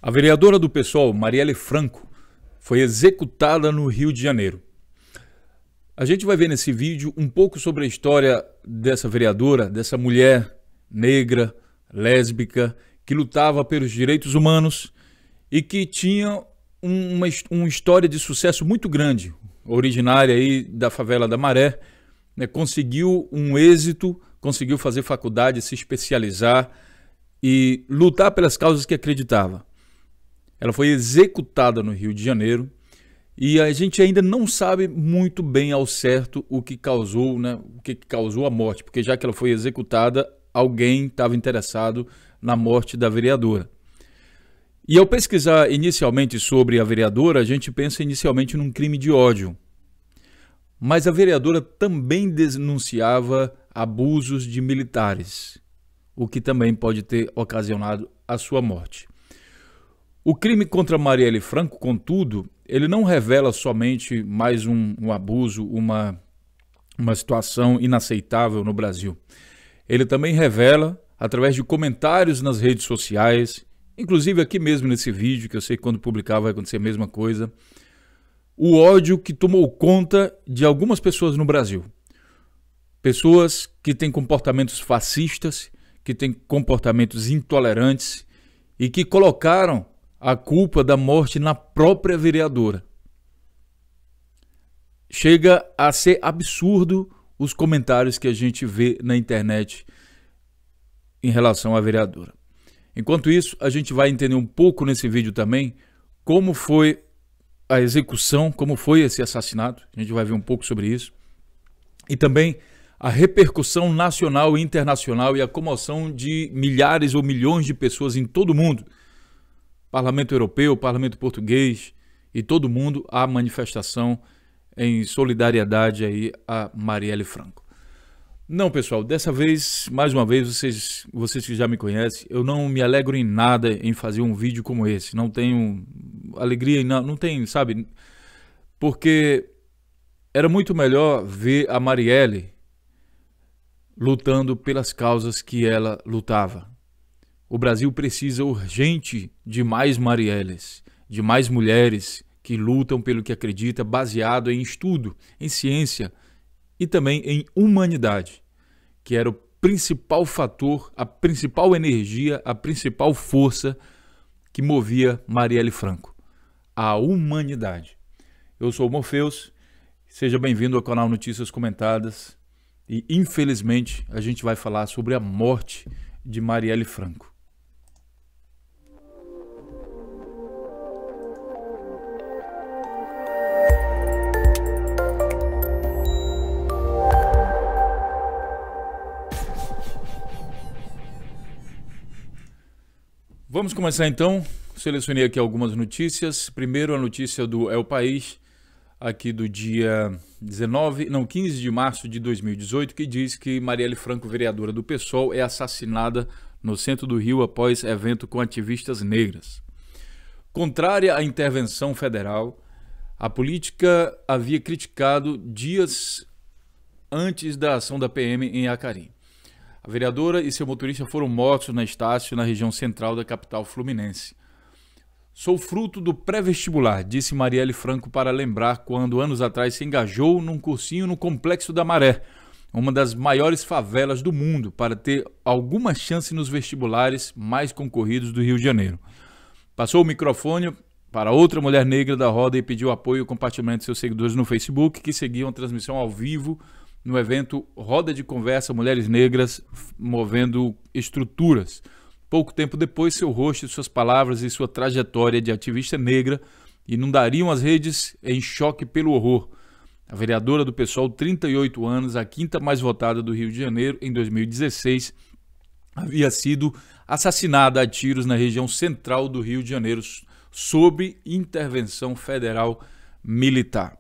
A vereadora do PSOL, Marielle Franco, foi executada no Rio de Janeiro. A gente vai ver nesse vídeo um pouco sobre a história dessa vereadora, dessa mulher negra, lésbica, que lutava pelos direitos humanos e que tinha uma história de sucesso muito grande, originária aí da favela da Maré, né? Conseguiu um êxito, conseguiu fazer faculdade, se especializar e lutar pelas causas que acreditava. Ela foi executada no Rio de Janeiro e a gente ainda não sabe muito bem ao certo o que causou, né, o que causou a morte, porque já que ela foi executada, alguém estava interessado na morte da vereadora. E ao pesquisar inicialmente sobre a vereadora, a gente pensa inicialmente num crime de ódio. Mas a vereadora também denunciava abusos de militares, o que também pode ter ocasionado a sua morte. O crime contra Marielle Franco, contudo, ele não revela somente mais um abuso, uma situação inaceitável no Brasil. Ele também revela, através de comentários nas redes sociais, inclusive aqui mesmo nesse vídeo, que eu sei que quando publicar vai acontecer a mesma coisa, o ódio que tomou conta de algumas pessoas no Brasil. Pessoas que têm comportamentos fascistas, que têm comportamentos intolerantes e que colocaram a culpa da morte na própria vereadora. Chega a ser absurdo os comentários que a gente vê na internet em relação à vereadora. Enquanto isso, a gente vai entender um pouco nesse vídeo também como foi a execução, como foi esse assassinato. A gente vai ver um pouco sobre isso. E também a repercussão nacional e internacional e a comoção de milhares ou milhões de pessoas em todo o mundo. Parlamento Europeu, Parlamento Português e todo mundo, a manifestação em solidariedade aí a Marielle Franco. Não, pessoal, dessa vez, mais uma vez, vocês que já me conhecem, eu não me alegro em nada em fazer um vídeo como esse. Não tenho alegria, não tenho, sabe? Porque era muito melhor ver a Marielle lutando pelas causas que ela lutava. O Brasil precisa urgente de mais Marielles, de mais mulheres que lutam pelo que acredita, baseado em estudo, em ciência e também em humanidade, que era o principal fator, a principal energia, a principal força que movia Marielle Franco, a humanidade. Eu sou o Morpheus, seja bem-vindo ao canal Notícias Comentadas e, infelizmente, a gente vai falar sobre a morte de Marielle Franco. Vamos começar então. Selecionei aqui algumas notícias. Primeiro a notícia do El País, aqui do dia 15 de março de 2018, que diz que Marielle Franco, vereadora do PSOL, é assassinada no centro do Rio após evento com ativistas negras. Contrária à intervenção federal, a política havia criticado dias antes da ação da PM em Acari. A vereadora e seu motorista foram mortos na Estácio, na região central da capital fluminense. Sou fruto do pré-vestibular, disse Marielle Franco para lembrar quando anos atrás se engajou num cursinho no Complexo da Maré, uma das maiores favelas do mundo, para ter alguma chance nos vestibulares mais concorridos do Rio de Janeiro. Passou o microfone para outra mulher negra da roda e pediu apoio e compartilhamento de seus seguidores no Facebook, que seguiam a transmissão ao vivo no evento Roda de Conversa Mulheres Negras Movendo Estruturas. Pouco tempo depois, seu rosto, suas palavras e sua trajetória de ativista negra inundariam as redes em choque pelo horror. A vereadora do PSOL, 38 anos, a quinta mais votada do Rio de Janeiro, em 2016, havia sido assassinada a tiros na região central do Rio de Janeiro, sob intervenção federal militar.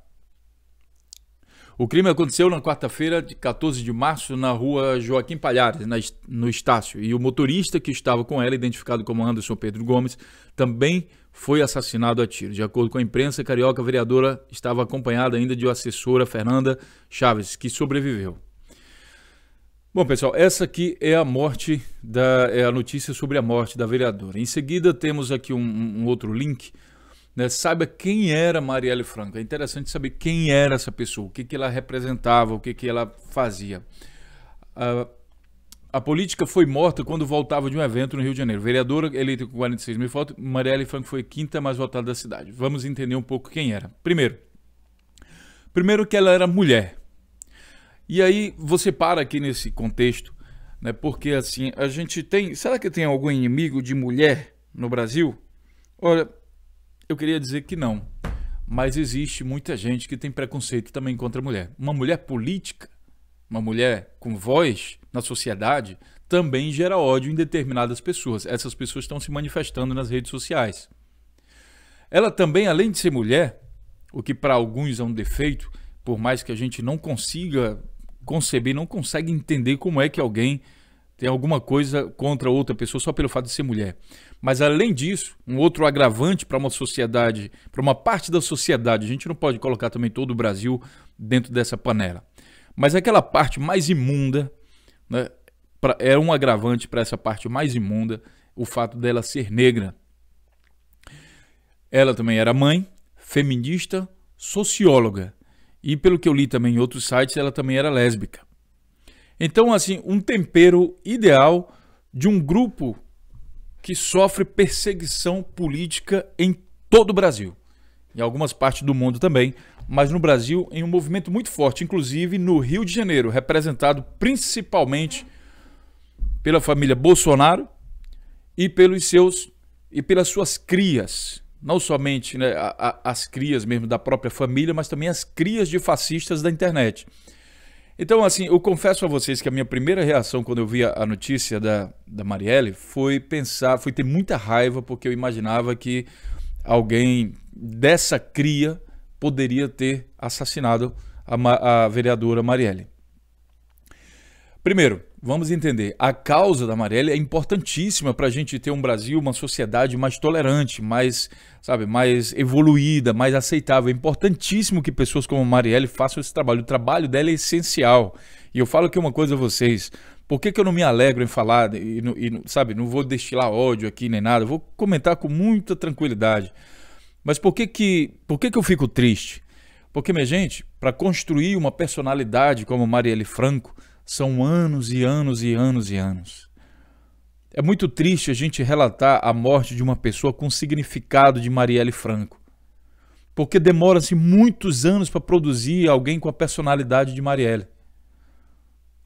O crime aconteceu na quarta-feira, de 14 de março, na rua Joaquim Palhares, no Estácio. E o motorista que estava com ela, identificado como Anderson Pedro Gomes, também foi assassinado a tiro. De acordo com a imprensa carioca, a vereadora estava acompanhada ainda de uma assessora, Fernanda Chaves, que sobreviveu. Bom, pessoal, essa aqui é a morte é a notícia sobre a morte da vereadora. Em seguida, temos aqui um outro link, né? Saiba quem era Marielle Franco. É interessante saber quem era essa pessoa, o que ela representava, o que ela fazia. A política foi morta quando voltava de um evento no Rio de Janeiro. Vereadora eleita com 46 mil votos, Marielle Franco foi a quinta mais votada da cidade. Vamos entender um pouco quem era. Primeiro que ela era mulher. E aí você para aqui nesse contexto, né? Porque assim, a gente tem... Será que tem algum inimigo de mulher no Brasil? Olha, eu queria dizer que não. Mas existe muita gente que tem preconceito também contra a mulher. Uma mulher política, uma mulher com voz na sociedade, também gera ódio em determinadas pessoas. Essas pessoas estão se manifestando nas redes sociais. Ela também, além de ser mulher, o que para alguns é um defeito, por mais que a gente não consiga conceber, não consegue entender como é que alguém tem alguma coisa contra outra pessoa só pelo fato de ser mulher. Mas além disso, um outro agravante para uma sociedade, para uma parte da sociedade, a gente não pode colocar também todo o Brasil dentro dessa panela. Mas aquela parte mais imunda, né, é um agravante para essa parte mais imunda, o fato dela ser negra. Ela também era mãe, feminista, socióloga. E pelo que eu li também em outros sites, ela também era lésbica. Então, assim, um tempero ideal de um grupo que sofre perseguição política em todo o Brasil. Em algumas partes do mundo também, mas no Brasil em um movimento muito forte, inclusive no Rio de Janeiro, representado principalmente pela família Bolsonaro e pelas suas crias. Não somente, né, as crias mesmo da própria família, mas também as crias de fascistas da internet. Então, assim, eu confesso a vocês que a minha primeira reação quando eu vi a notícia da Marielle foi ter muita raiva, porque eu imaginava que alguém dessa cria poderia ter assassinado a vereadora Marielle. Primeiro, vamos entender, a causa da Marielle é importantíssima para a gente ter um Brasil, uma sociedade mais tolerante, mais evoluída, mais aceitável. É importantíssimo que pessoas como a Marielle façam esse trabalho. O trabalho dela é essencial. E eu falo aqui uma coisa a vocês, por que eu não me alegro em falar, não vou destilar ódio aqui nem nada, eu vou comentar com muita tranquilidade. Mas por que eu fico triste? Porque, minha gente, para construir uma personalidade como Marielle Franco, são anos e anos e anos e anos. É muito triste a gente relatar a morte de uma pessoa com o significado de Marielle Franco. Porque demora-se muitos anos para produzir alguém com a personalidade de Marielle.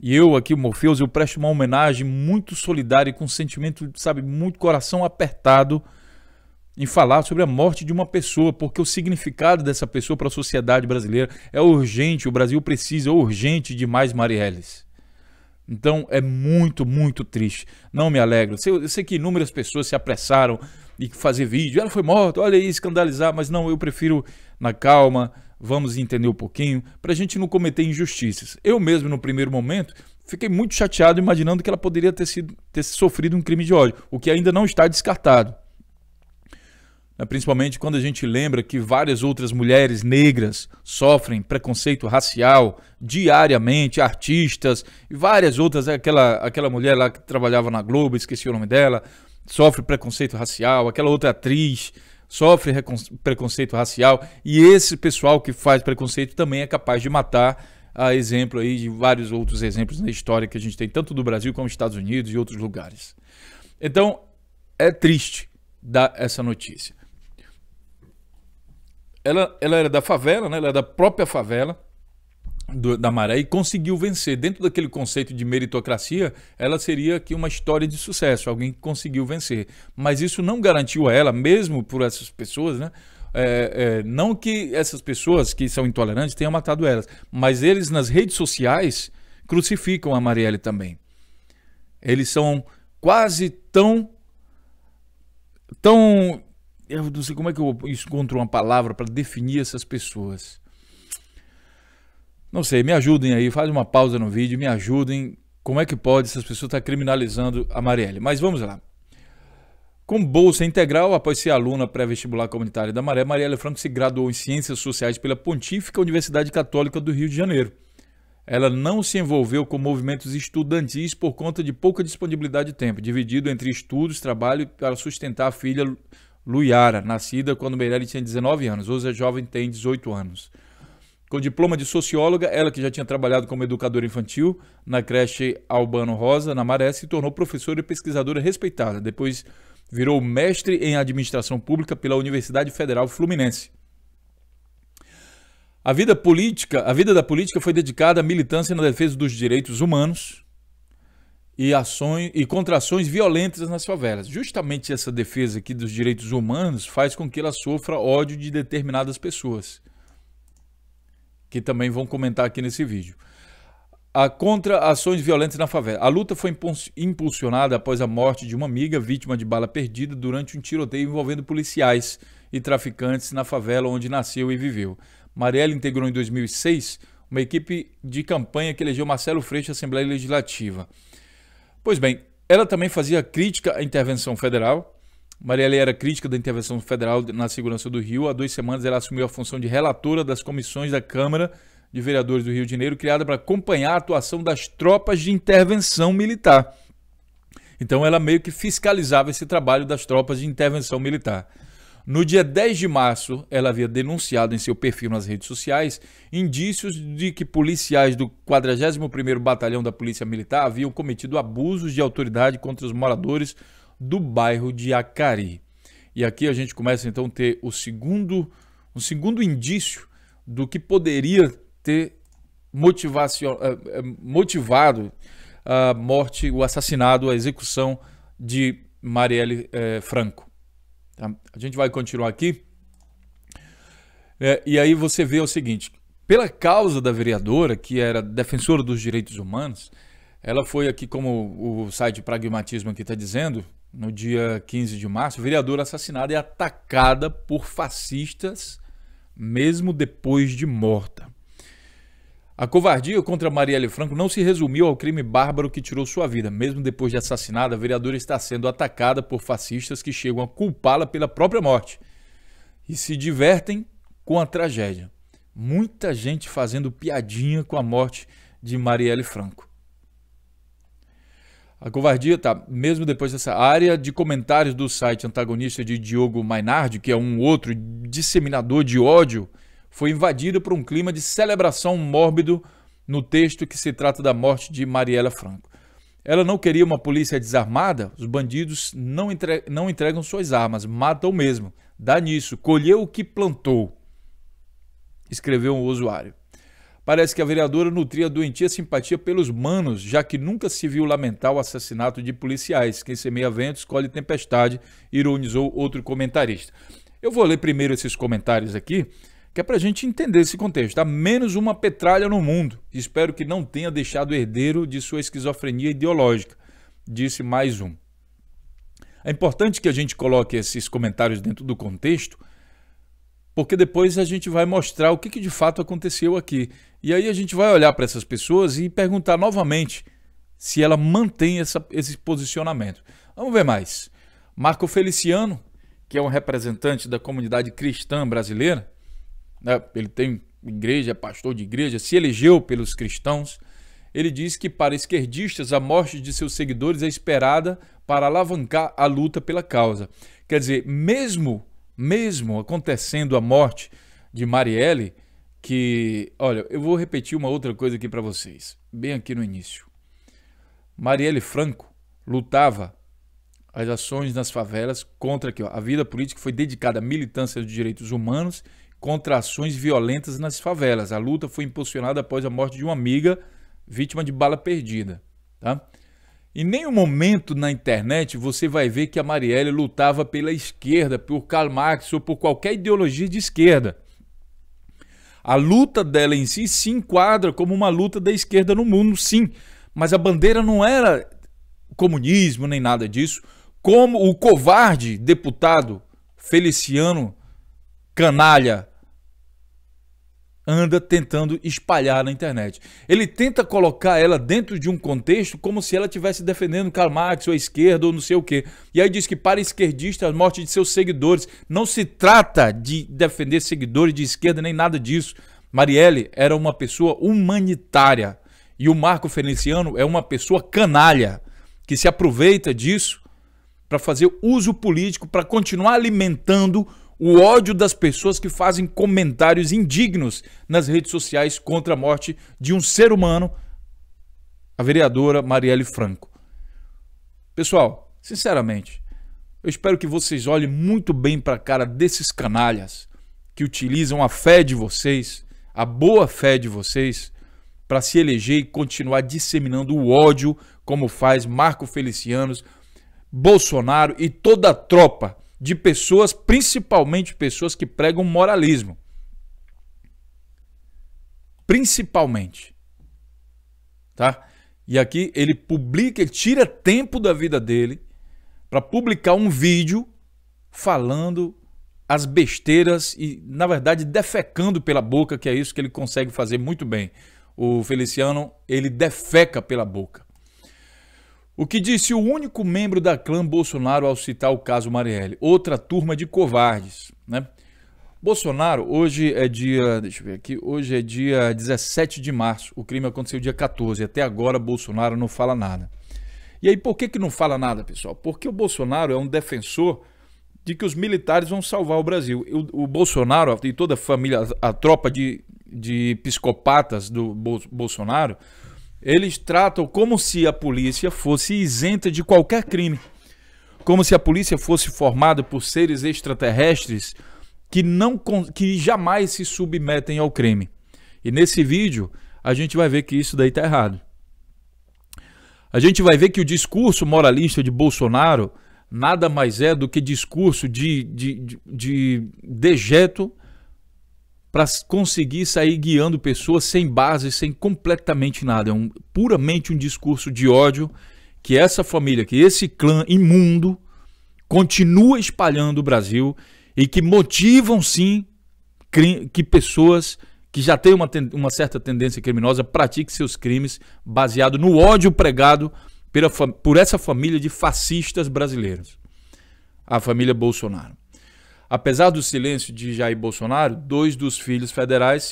E eu aqui, o Morpheus, eu presto uma homenagem muito solidária e com um sentimento, muito coração apertado em falar sobre a morte de uma pessoa, porque o significado dessa pessoa para a sociedade brasileira é urgente, o Brasil precisa, é urgente de mais Marielles. Então é muito, muito triste. Não me alegro. Eu sei que inúmeras pessoas se apressaram em fazer vídeo. Ela foi morta, olha aí, escandalizar. Mas não, eu prefiro na calma, vamos entender um pouquinho, para a gente não cometer injustiças. Eu mesmo, no primeiro momento, fiquei muito chateado imaginando que ela poderia ter sofrido um crime de ódio, o que ainda não está descartado. Principalmente quando a gente lembra que várias outras mulheres negras sofrem preconceito racial diariamente, artistas e várias outras, aquela mulher lá que trabalhava na Globo, esqueci o nome dela, sofre preconceito racial, aquela outra atriz sofre preconceito racial, e esse pessoal que faz preconceito também é capaz de matar, a exemplo aí de vários outros exemplos na história que a gente tem, tanto do Brasil como dos Estados Unidos e outros lugares. Então, é triste dar essa notícia. Ela era da favela, né? Ela era da própria favela da Maré e conseguiu vencer. Dentro daquele conceito de meritocracia, ela seria aqui uma história de sucesso, alguém que conseguiu vencer. Mas isso não garantiu a ela, mesmo por essas pessoas, né? Não que essas pessoas que são intolerantes tenham matado elas, mas eles nas redes sociais crucificam a Marielle também. Eles são quase tão eu não sei como é que eu encontro uma palavra para definir essas pessoas. Não sei, me ajudem aí, faz uma pausa no vídeo, me ajudem. Como é que pode essas pessoas estar criminalizando a Marielle? Mas vamos lá. Com bolsa integral, após ser aluna pré-vestibular comunitária da Maré, Marielle Franco se graduou em Ciências Sociais pela Pontífica Universidade Católica do Rio de Janeiro. Ela não se envolveu com movimentos estudantis por conta de pouca disponibilidade de tempo, dividido entre estudos, trabalho para sustentar a filha Luiara, nascida quando Meirelles tinha 19 anos. Hoje a jovem tem 18 anos. Com diploma de socióloga, ela que já tinha trabalhado como educadora infantil na creche Albano Rosa, na Maré, se tornou professora e pesquisadora respeitada. Depois virou mestre em administração pública pela Universidade Federal Fluminense. A vida da política foi dedicada à militância na defesa dos direitos humanos e contra ações violentas nas favelas. Justamente essa defesa aqui dos direitos humanos faz com que ela sofra ódio de determinadas pessoas, que também vão comentar aqui nesse vídeo. Contra ações violentas na favela. A luta foi impulsionada após a morte de uma amiga vítima de bala perdida durante um tiroteio envolvendo policiais e traficantes na favela onde nasceu e viveu. Marielle integrou em 2006 uma equipe de campanha que elegeu Marcelo Freixo à Assembleia Legislativa. Pois bem, ela também fazia crítica à intervenção federal. Marielle era crítica da intervenção federal na segurança do Rio. Há 2 semanas ela assumiu a função de relatora das comissões da Câmara de Vereadores do Rio de Janeiro, criada para acompanhar a atuação das tropas de intervenção militar. Então ela meio que fiscalizava esse trabalho das tropas de intervenção militar. No dia 10 de março, ela havia denunciado em seu perfil nas redes sociais indícios de que policiais do 41º Batalhão da Polícia Militar haviam cometido abusos de autoridade contra os moradores do bairro de Acari. E aqui a gente começa então a ter um segundo indício do que poderia ter motivado a morte, o assassinato, a execução de Marielle Franco. Tá? A gente vai continuar aqui. E aí você vê o seguinte: pela causa da vereadora, que era defensora dos direitos humanos, ela foi aqui, como o site Pragmatismo aqui está dizendo, no dia 15 de março, vereadora assassinada e atacada por fascistas mesmo depois de morta. A covardia contra Marielle Franco não se resumiu ao crime bárbaro que tirou sua vida. Mesmo depois de assassinada, a vereadora está sendo atacada por fascistas que chegam a culpá-la pela própria morte e se divertem com a tragédia. Muita gente fazendo piadinha com a morte de Marielle Franco. A covardia tá, mesmo depois dessa área de comentários do site antagonista de Diogo Mainardi, que é um outro disseminador de ódio, foi invadida por um clima de celebração mórbido no texto que se trata da morte de Marielle Franco. Ela não queria uma polícia desarmada? Os bandidos não entregam suas armas, matam mesmo. Dá nisso, colheu o que plantou, escreveu um usuário. Parece que a vereadora nutria doentia simpatia pelos manos, já que nunca se viu lamentar o assassinato de policiais. Quem semeia ventos colhe tempestade, ironizou outro comentarista. Eu vou ler primeiro esses comentários aqui, que é para a gente entender esse contexto. Há menos uma petralha no mundo. Espero que não tenha deixado herdeiro de sua esquizofrenia ideológica, disse mais um. É importante que a gente coloque esses comentários dentro do contexto, porque depois a gente vai mostrar o que de fato aconteceu aqui. E aí a gente vai olhar para essas pessoas e perguntar novamente se ela mantém esse posicionamento. Vamos ver mais. Marco Feliciano, que é um representante da comunidade cristã brasileira, né? Ele tem igreja, é pastor de igreja, se elegeu pelos cristãos. Ele diz que para esquerdistas a morte de seus seguidores é esperada para alavancar a luta pela causa. Quer dizer, mesmo acontecendo a morte de Marielle, que, olha, eu vou repetir uma outra coisa aqui para vocês, bem aqui no início. Marielle Franco lutava as ações nas favelas contra aqui, ó, a vida política foi dedicada à militância dos direitos humanos contra ações violentas nas favelas. A luta foi impulsionada após a morte de uma amiga vítima de bala perdida. Tá? Em nenhum momento na internet você vai ver que a Marielle lutava pela esquerda, por Karl Marx ou por qualquer ideologia de esquerda. A luta dela em si se enquadra como uma luta da esquerda no mundo, sim. Mas a bandeira não era comunismo nem nada disso, como o covarde deputado Feliciano Canalha anda tentando espalhar na internet. Ele tenta colocar ela dentro de um contexto como se ela estivesse defendendo Karl Marx ou a esquerda ou não sei o quê. E aí diz que para esquerdista a morte de seus seguidores. Não se trata de defender seguidores de esquerda nem nada disso. Marielle era uma pessoa humanitária e o Marco Feliciano é uma pessoa canalha que se aproveita disso para fazer uso político, para continuar alimentando o ódio das pessoas que fazem comentários indignos nas redes sociais contra a morte de um ser humano, a vereadora Marielle Franco. Pessoal, sinceramente, eu espero que vocês olhem muito bem para a cara desses canalhas que utilizam a fé de vocês, a boa fé de vocês, para se eleger e continuar disseminando o ódio, como faz Marco Feliciano, Bolsonaro e toda a tropa de pessoas, principalmente pessoas que pregam moralismo. Principalmente. Tá? E aqui ele publica, ele tira tempo da vida dele para publicar um vídeo falando as besteiras e, na verdade, defecando pela boca, que é isso que ele consegue fazer muito bem. O Feliciano, ele defeca pela boca. O que disse o único membro da clã Bolsonaro ao citar o caso Marielle? Outra turma de covardes, né? Bolsonaro, hoje é dia, deixa eu ver aqui, hoje é dia 17 de março, o crime aconteceu dia 14, até agora Bolsonaro não fala nada. E aí por que não fala nada, pessoal? Porque o Bolsonaro é um defensor de que os militares vão salvar o Brasil. O Bolsonaro e toda a família, a tropa de psicopatas do Bolsonaro, eles tratam como se a polícia fosse isenta de qualquer crime. Como se a polícia fosse formada por seres extraterrestres que jamais se submetem ao crime. E nesse vídeo a gente vai ver que isso daí está errado. A gente vai ver que o discurso moralista de Bolsonaro nada mais é do que discurso de dejeto para conseguir sair guiando pessoas sem base, sem completamente nada. É puramente um discurso de ódio que essa família, que esse clã imundo continua espalhando o Brasil e que motivam sim que pessoas que já têm uma certa tendência criminosa pratiquem seus crimes baseado no ódio pregado por essa família de fascistas brasileiros, a família Bolsonaro. Apesar do silêncio de Jair Bolsonaro, dois dos filhos federais,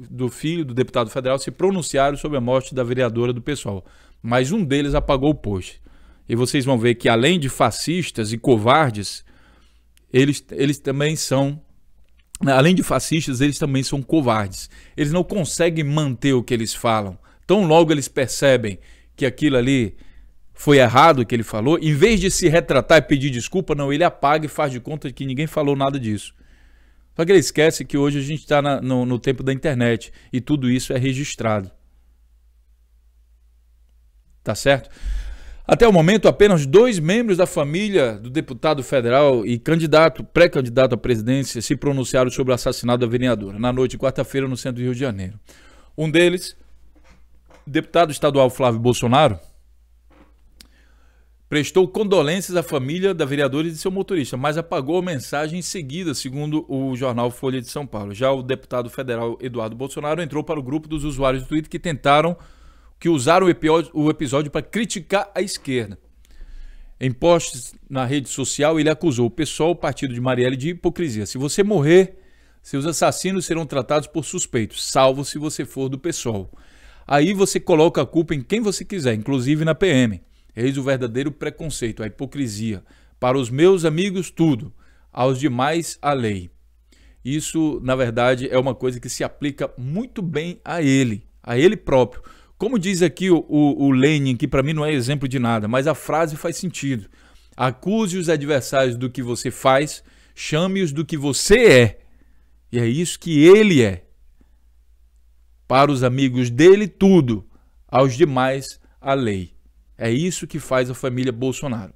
do filho do deputado federal, se pronunciaram sobre a morte da vereadora do PSOL, mas um deles apagou o post. E vocês vão ver que além de fascistas e covardes, eles também são, além de fascistas, eles também são covardes. Eles não conseguem manter o que eles falam. Tão logo eles percebem que aquilo ali foi errado o que ele falou, em vez de se retratar e pedir desculpa, não, ele apaga e faz de conta que ninguém falou nada disso. Só que ele esquece que hoje a gente está no tempo da internet e tudo isso é registrado. Tá certo? Até o momento, apenas 2 membros da família do deputado federal e pré-candidato à presidência se pronunciaram sobre o assassinato da vereadora, na noite de quarta-feira no centro do Rio de Janeiro. Um deles, deputado estadual Flávio Bolsonaro, prestou condolências à família da vereadora e de seu motorista, mas apagou a mensagem em seguida, segundo o jornal Folha de São Paulo. Já o deputado federal Eduardo Bolsonaro entrou para o grupo dos usuários do Twitter que usaram o episódio para criticar a esquerda. Em posts na rede social, ele acusou o PSOL, o partido de Marielle, de hipocrisia. Se você morrer, seus assassinos serão tratados por suspeitos, salvo se você for do PSOL. Aí você coloca a culpa em quem você quiser, inclusive na PM. Eis o verdadeiro preconceito, a hipocrisia. Para os meus amigos, tudo. Aos demais, a lei. Isso, na verdade, é uma coisa que se aplica muito bem a ele próprio. Como diz aqui o Lenin, que para mim não é exemplo de nada, mas a frase faz sentido. Acuse os adversários do que você faz, chame-os do que você é. E é isso que ele é. Para os amigos dele, tudo. Aos demais, a lei. É isso que faz a família Bolsonaro.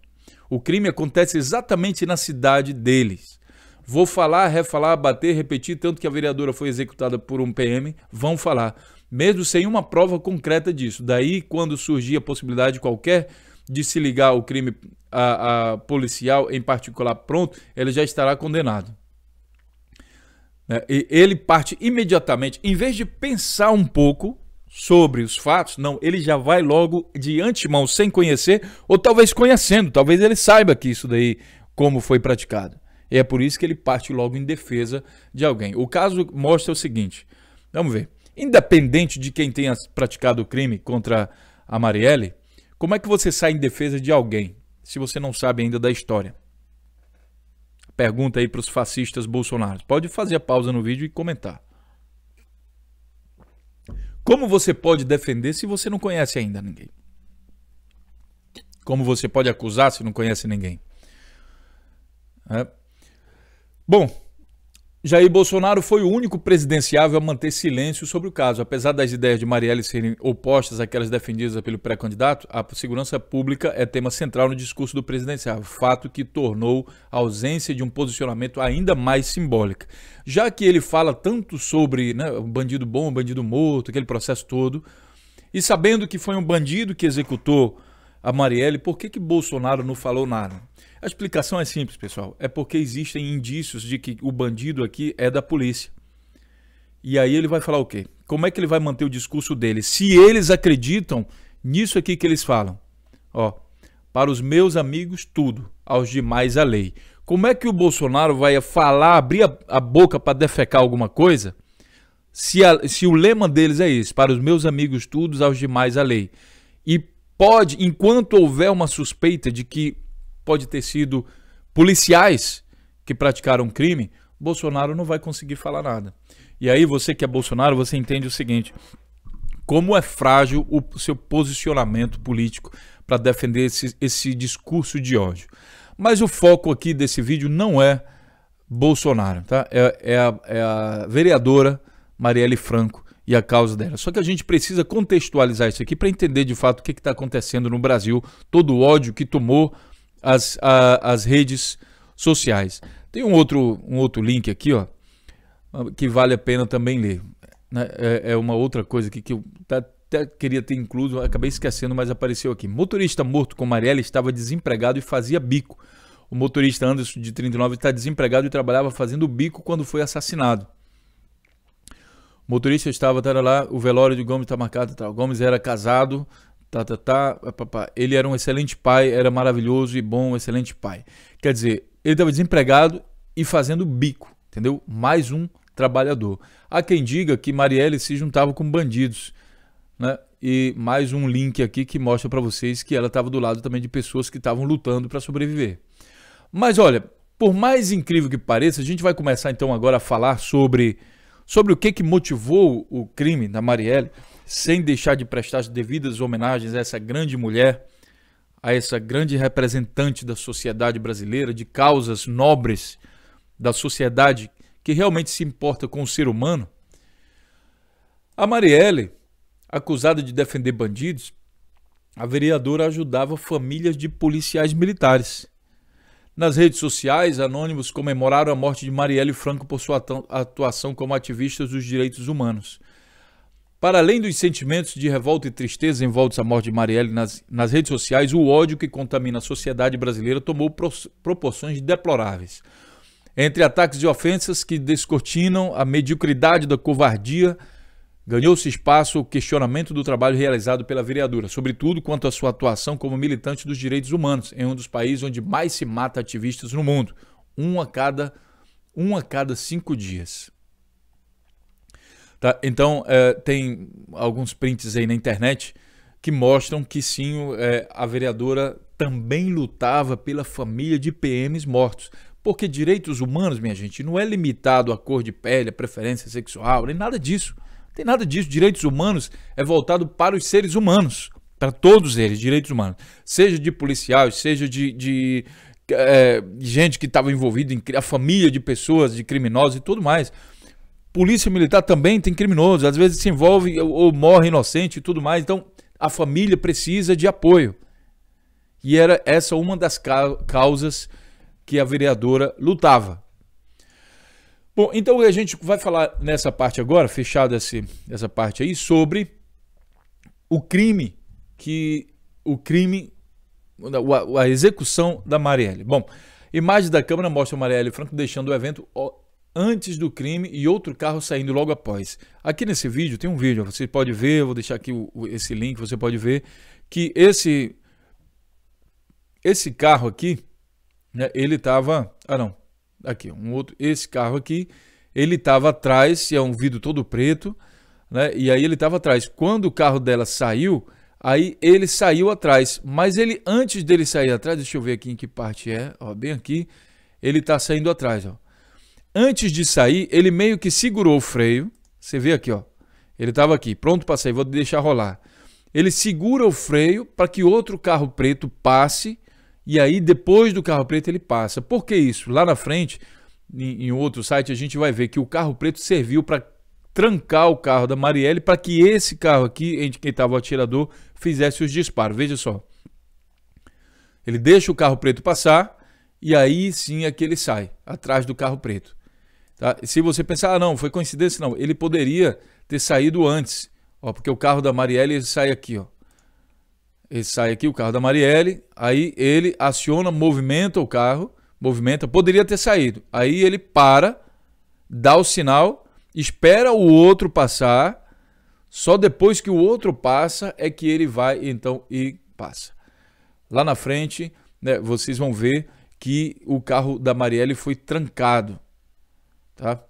O crime acontece exatamente na cidade deles. Vou falar, refalar, bater, repetir, tanto que a vereadora foi executada por um PM, vão falar, mesmo sem uma prova concreta disso. Daí, quando surgir a possibilidade qualquer de se ligar ao crime a policial em particular, pronto, ele já estará condenado. Ele parte imediatamente, em vez de pensar um pouco sobre os fatos, não, ele já vai logo de antemão, sem conhecer, ou talvez conhecendo, talvez ele saiba que isso daí, como foi praticado. E é por isso que ele parte logo em defesa de alguém. O caso mostra o seguinte, vamos ver. Independente de quem tenha praticado o crime contra a Marielle, como é que você sai em defesa de alguém, se você não sabe ainda da história? Pergunta aí para os fascistas bolsonaros. Pode fazer a pausa no vídeo e comentar. Como você pode defender se você não conhece ainda ninguém? Como você pode acusar se não conhece ninguém? Bom, Jair Bolsonaro foi o único presidenciável a manter silêncio sobre o caso. Apesar das ideias de Marielle serem opostas àquelas defendidas pelo pré-candidato, a segurança pública é tema central no discurso do presidenciável, fato que tornou a ausência de um posicionamento ainda mais simbólica. Já que ele fala tanto sobre, né, o bandido bom, o bandido morto, aquele processo todo, e sabendo que foi um bandido que executou a Marielle, por que Bolsonaro não falou nada? A explicação é simples, pessoal. É porque existem indícios de que o bandido aqui é da polícia. E aí ele vai falar o quê? Como é que ele vai manter o discurso dele? Se eles acreditam nisso aqui que eles falam. Ó, para os meus amigos, tudo. Aos demais, a lei. Como é que o Bolsonaro vai falar, abrir a boca para defecar alguma coisa? Se o lema deles é esse, para os meus amigos, tudo, aos demais, a lei. E pode, enquanto houver uma suspeita de que pode ter sido policiais que praticaram crime, Bolsonaro não vai conseguir falar nada. E aí você que é Bolsonaro, você entende o seguinte, como é frágil o seu posicionamento político para defender esse discurso de ódio. Mas o foco aqui desse vídeo não é Bolsonaro, tá? É a vereadora Marielle Franco e a causa dela. Só que a gente precisa contextualizar isso aqui para entender de fato o que está acontecendo no Brasil, todo o ódio que tomou as redes sociais. Tem um outro link aqui, ó, que vale a pena também ler. É uma outra coisa aqui que eu até queria ter incluído, acabei esquecendo, mas apareceu aqui. Motorista morto com Marielle estava desempregado e fazia bico. O motorista Anderson, de 39, está desempregado e trabalhava fazendo bico quando foi assassinado. O motorista estava lá, o velório de Gomes está marcado, tá. Gomes era casado, ele era um excelente pai, era maravilhoso e bom, excelente pai. Quer dizer, ele estava desempregado e fazendo bico, entendeu? Mais um trabalhador. Há quem diga que Marielle se juntava com bandidos, né? E mais um link aqui que mostra para vocês que ela estava do lado também de pessoas que estavam lutando para sobreviver. Mas olha, por mais incrível que pareça, a gente vai começar então agora a falar sobre o que motivou o crime da Marielle, sem deixar de prestar as devidas homenagens a essa grande mulher, a essa grande representante da sociedade brasileira, de causas nobres da sociedade que realmente se importa com o ser humano. A Marielle, acusada de defender bandidos, a vereadora ajudava famílias de policiais militares. Nas redes sociais, anônimos comemoraram a morte de Marielle Franco por sua atuação como ativista dos direitos humanos. Para além dos sentimentos de revolta e tristeza envoltos à morte de Marielle nas redes sociais, o ódio que contamina a sociedade brasileira tomou proporções deploráveis. Entre ataques e ofensas que descortinam a mediocridade da covardia, ganhou-se espaço o questionamento do trabalho realizado pela vereadora, sobretudo quanto à sua atuação como militante dos direitos humanos, em um dos países onde mais se mata ativistas no mundo, um a cada 5 dias. Tá? Então, tem alguns prints aí na internet que mostram que sim, a vereadora também lutava pela família de PMs mortos. Porque direitos humanos, minha gente, não é limitado à cor de pele, à preferência sexual, nem nada disso. Não tem nada disso. Direitos humanos é voltado para os seres humanos, para todos eles, direitos humanos. Seja de policiais, seja de gente que estava envolvida em a família de pessoas, de criminosos e tudo mais. Polícia militar também tem criminosos, às vezes se envolve ou morre inocente e tudo mais. Então, a família precisa de apoio. E era essa uma das causas que a vereadora lutava. Bom, então a gente vai falar nessa parte agora, fechada essa parte aí, sobre a execução da Marielle. Bom, imagens da câmera mostram Marielle Franco deixando o evento antes do crime e outro carro saindo logo após. Aqui nesse vídeo, tem um vídeo, você pode ver, eu vou deixar aqui esse link, você pode ver que esse carro aqui, né, ele estava... Ah, não. Aqui, esse carro aqui, ele estava atrás, é um vidro todo preto, né? E aí ele estava atrás. Quando o carro dela saiu, aí ele saiu atrás. Mas ele, antes dele sair atrás, deixa eu ver aqui em que parte é, ó, bem aqui, ele está saindo atrás, ó. Antes de sair, ele meio que segurou o freio. Você vê aqui, ó. Ele estava aqui, pronto para sair, vou deixar rolar. Ele segura o freio para que outro carro preto passe. E aí, depois do carro preto, ele passa. Por que isso? Lá na frente, em outro site, a gente vai ver que o carro preto serviu para trancar o carro da Marielle para que esse carro aqui, em que estava o atirador, fizesse os disparos. Veja só. Ele deixa o carro preto passar e aí sim é que ele sai, atrás do carro preto. Tá? Se você pensar, não, foi coincidência, não. Ele poderia ter saído antes, ó, porque o carro da Marielle ele sai aqui, ó. Ele sai aqui, o carro da Marielle, aí ele aciona, movimenta o carro, poderia ter saído. Aí ele para, dá o sinal, espera o outro passar, só depois que o outro passa é que ele vai então e passa. Lá na frente, né, vocês vão ver que o carro da Marielle foi trancado. Tá?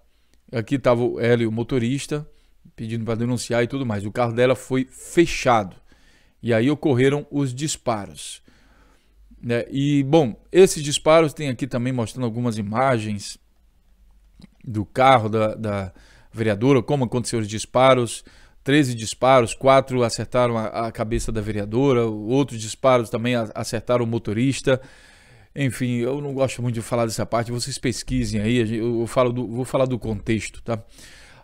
Aqui estava o Hélio, o motorista, pedindo para denunciar e tudo mais. O carro dela foi fechado. E aí ocorreram os disparos. Né? E, bom, esses disparos tem aqui também mostrando algumas imagens do carro da vereadora, como aconteceram os disparos. 13 disparos, 4 acertaram a cabeça da vereadora, outros disparos também acertaram o motorista. Enfim, eu não gosto muito de falar dessa parte, vocês pesquisem aí, eu vou falar do contexto. Tá?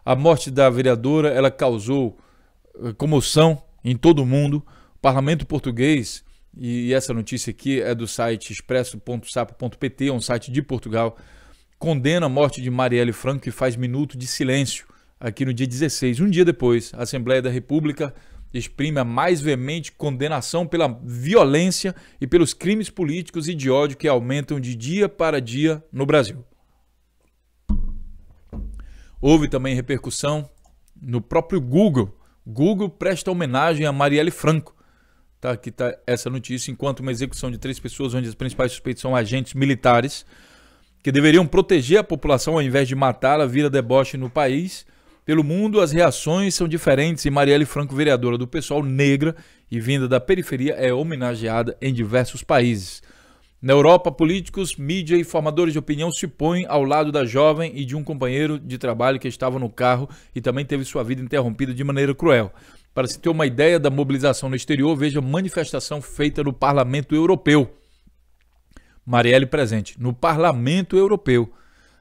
A morte da vereadora, ela causou comoção em todo o mundo. O parlamento português, e essa notícia aqui é do site expresso.sapo.pt, é um site de Portugal, condena a morte de Marielle Franco e faz minuto de silêncio aqui no dia 16. Um dia depois, a Assembleia da República exprime a mais veemente condenação pela violência e pelos crimes políticos e de ódio que aumentam de dia para dia no Brasil. Houve também repercussão no próprio Google. Google presta homenagem a Marielle Franco. Tá, aqui está essa notícia, enquanto uma execução de 3 pessoas, onde as principais suspeitos são agentes militares, que deveriam proteger a população ao invés de matá-la, vira deboche no país. Pelo mundo, as reações são diferentes e Marielle Franco, vereadora do PSOL, negra e vinda da periferia, é homenageada em diversos países. Na Europa, políticos, mídia e formadores de opinião se põem ao lado da jovem e de um companheiro de trabalho que estava no carro e também teve sua vida interrompida de maneira cruel. Para se ter uma ideia da mobilização no exterior, veja a manifestação feita no Parlamento Europeu. Marielle presente no Parlamento Europeu.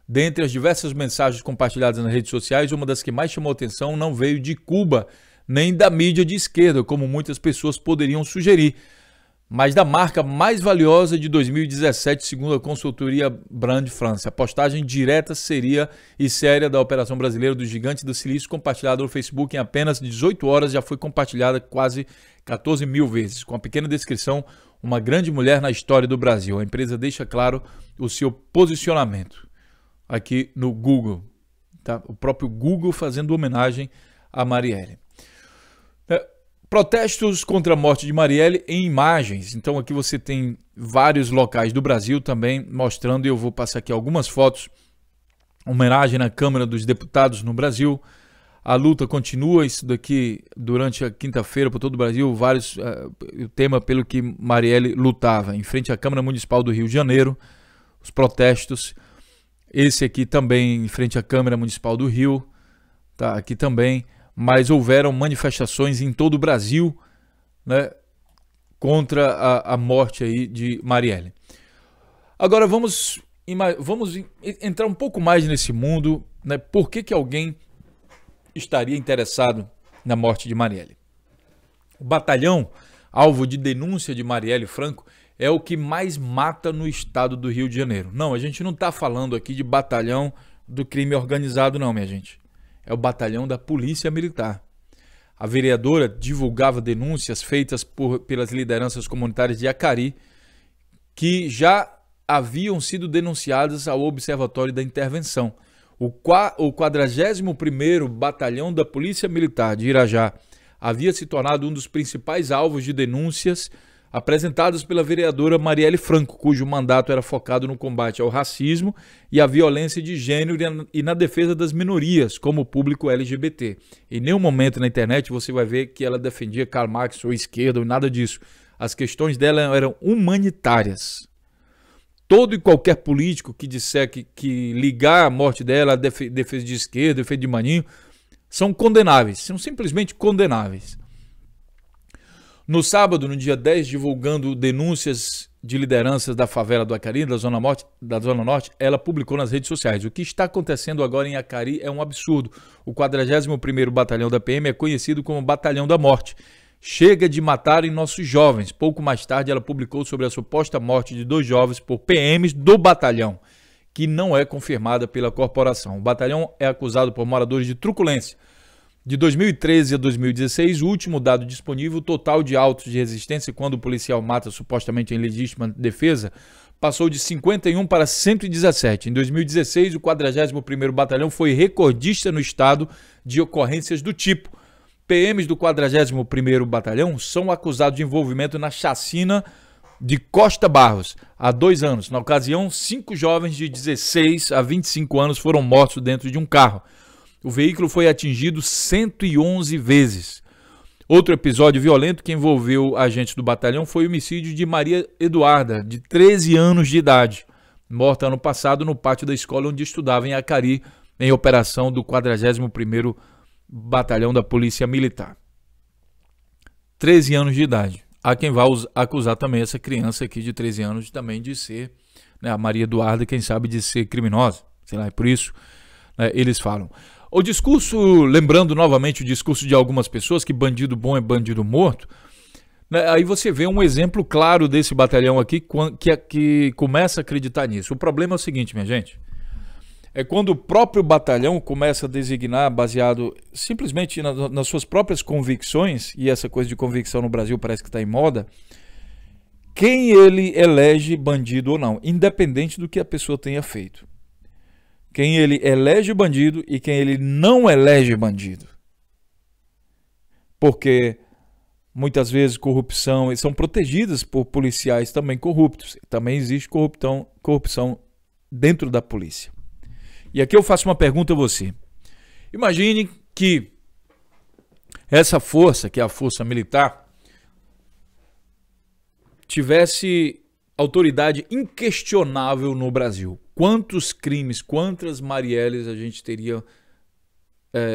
Dentre as diversas mensagens compartilhadas nas redes sociais, uma das que mais chamou atenção não veio de Cuba, nem da mídia de esquerda, como muitas pessoas poderiam sugerir, mas da marca mais valiosa de 2017, segundo a consultoria Brand France. A postagem direta, seria e séria da operação brasileira do Gigante do Silício, compartilhada no Facebook em apenas 18 horas, já foi compartilhada quase 14 mil vezes. Com a pequena descrição, uma grande mulher na história do Brasil. A empresa deixa claro o seu posicionamento aqui no Google. Tá? O próprio Google fazendo homenagem a Marielle. Protestos contra a morte de Marielle em imagens. Então aqui você tem vários locais do Brasil também mostrando, e eu vou passar aqui algumas fotos. Homenagem na Câmara dos Deputados no Brasil. A luta continua, isso daqui durante a quinta-feira por todo o Brasil, o tema pelo que Marielle lutava. Em frente à Câmara Municipal do Rio de Janeiro, os protestos. Esse aqui também em frente à Câmara Municipal do Rio, tá? Aqui também. Mas houveram manifestações em todo o Brasil, né, contra a morte aí de Marielle. Agora vamos entrar um pouco mais nesse mundo, né? Por que alguém estaria interessado na morte de Marielle? O batalhão, alvo de denúncia de Marielle Franco, é o que mais mata no estado do Rio de Janeiro. Não, a gente não está falando aqui de batalhão do crime organizado não, minha gente. É o batalhão da Polícia Militar. A vereadora divulgava denúncias feitas pelas lideranças comunitárias de Acari, que já haviam sido denunciadas ao Observatório da Intervenção. O 41º Batalhão da Polícia Militar de Irajá havia se tornado um dos principais alvos de denúncias apresentadas pela vereadora Marielle Franco, cujo mandato era focado no combate ao racismo e à violência de gênero e na defesa das minorias, como o público LGBT. Em nenhum momento na internet você vai ver que ela defendia Karl Marx ou esquerda ou nada disso. As questões dela eram humanitárias. Todo e qualquer político que disser que ligar a morte dela à defesa de esquerda, defesa de maninho, são condenáveis, são simplesmente condenáveis. No sábado, no dia 10, divulgando denúncias de lideranças da favela do Acari, da Zona Norte, ela publicou nas redes sociais: o que está acontecendo agora em Acari é um absurdo. O 41º Batalhão da PM é conhecido como Batalhão da Morte. Chega de matarem nossos jovens. Pouco mais tarde, ela publicou sobre a suposta morte de 2 jovens por PMs do batalhão, que não é confirmada pela corporação. O batalhão é acusado por moradores de truculência. De 2013 a 2016, o último dado disponível, o total de autos de resistência quando o policial mata supostamente em legítima defesa, passou de 51 para 117. Em 2016, o 41º Batalhão foi recordista no estado de ocorrências do tipo. PMs do 41º Batalhão são acusados de envolvimento na chacina de Costa Barros há 2 anos. Na ocasião, 5 jovens de 16 a 25 anos foram mortos dentro de um carro. O veículo foi atingido 111 vezes. Outro episódio violento que envolveu agentes do batalhão foi o homicídio de Maria Eduarda, de 13 anos de idade, morta ano passado no pátio da escola onde estudava em Acari, em operação do 41º Batalhão da Polícia Militar. 13 anos de idade. Há quem vá acusar também essa criança aqui de 13 anos também de ser, né, a Maria Eduarda, quem sabe de ser criminosa. Sei lá, é por isso, né, eles falam. O discurso, lembrando novamente o discurso de algumas pessoas, que bandido bom é bandido morto, né, aí você vê um exemplo claro desse batalhão aqui que começa a acreditar nisso. O problema é o seguinte, minha gente. É quando o próprio batalhão começa a designar, baseado simplesmente nas suas próprias convicções, e essa coisa de convicção no Brasil parece que está em moda, quem ele elege bandido ou não, independente do que a pessoa tenha feito. Quem ele elege bandido e quem ele não elege bandido. Porque muitas vezes corrupção são protegidas por policiais também corruptos. Também existe corrupção dentro da polícia. E aqui eu faço uma pergunta a você. Imagine que essa força, que é a força militar, tivesse autoridade inquestionável no Brasil. Quantos crimes, quantas Marielles a gente teria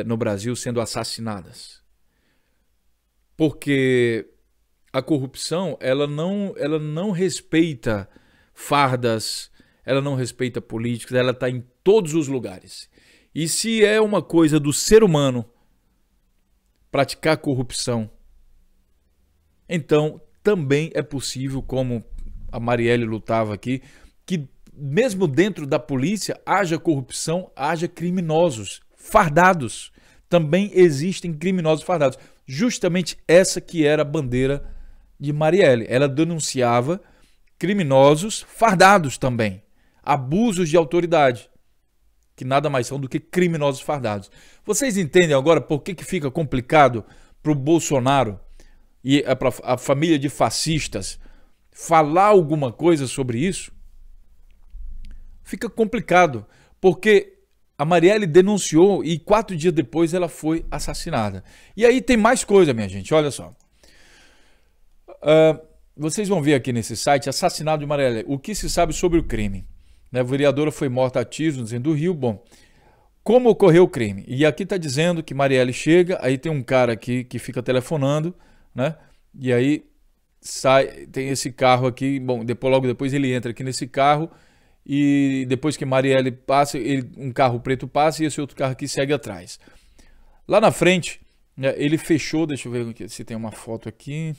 no Brasil sendo assassinadas? Porque a corrupção, ela não respeita fardas, ela não respeita políticos, ela está em todos os lugares. E se é uma coisa do ser humano praticar corrupção, então também é possível, como a Marielle lutava aqui, que mesmo dentro da polícia haja corrupção, haja criminosos fardados. Também existem criminosos fardados. Justamente essa que era a bandeira de Marielle. Ela denunciava criminosos fardados também. Abusos de autoridade, que nada mais são do que criminosos fardados. Vocês entendem agora por que fica complicado para o Bolsonaro e para a família de fascistas falar alguma coisa sobre isso? Fica complicado, porque a Marielle denunciou e 4 dias depois ela foi assassinada. E aí tem mais coisa, minha gente, olha só. Vocês vão ver aqui nesse site, assassinato de Marielle, o que se sabe sobre o crime. A vereadora foi morta a tiros no centro do Rio. Bom, como ocorreu o crime? E aqui está dizendo que Marielle chega, aí tem um cara aqui que fica telefonando, né? E aí sai, tem esse carro aqui, bom, logo depois ele entra aqui nesse carro e depois que Marielle passa, um carro preto passa e esse outro carro aqui segue atrás. Lá na frente, né, ele fechou, deixa eu ver se tem uma foto aqui.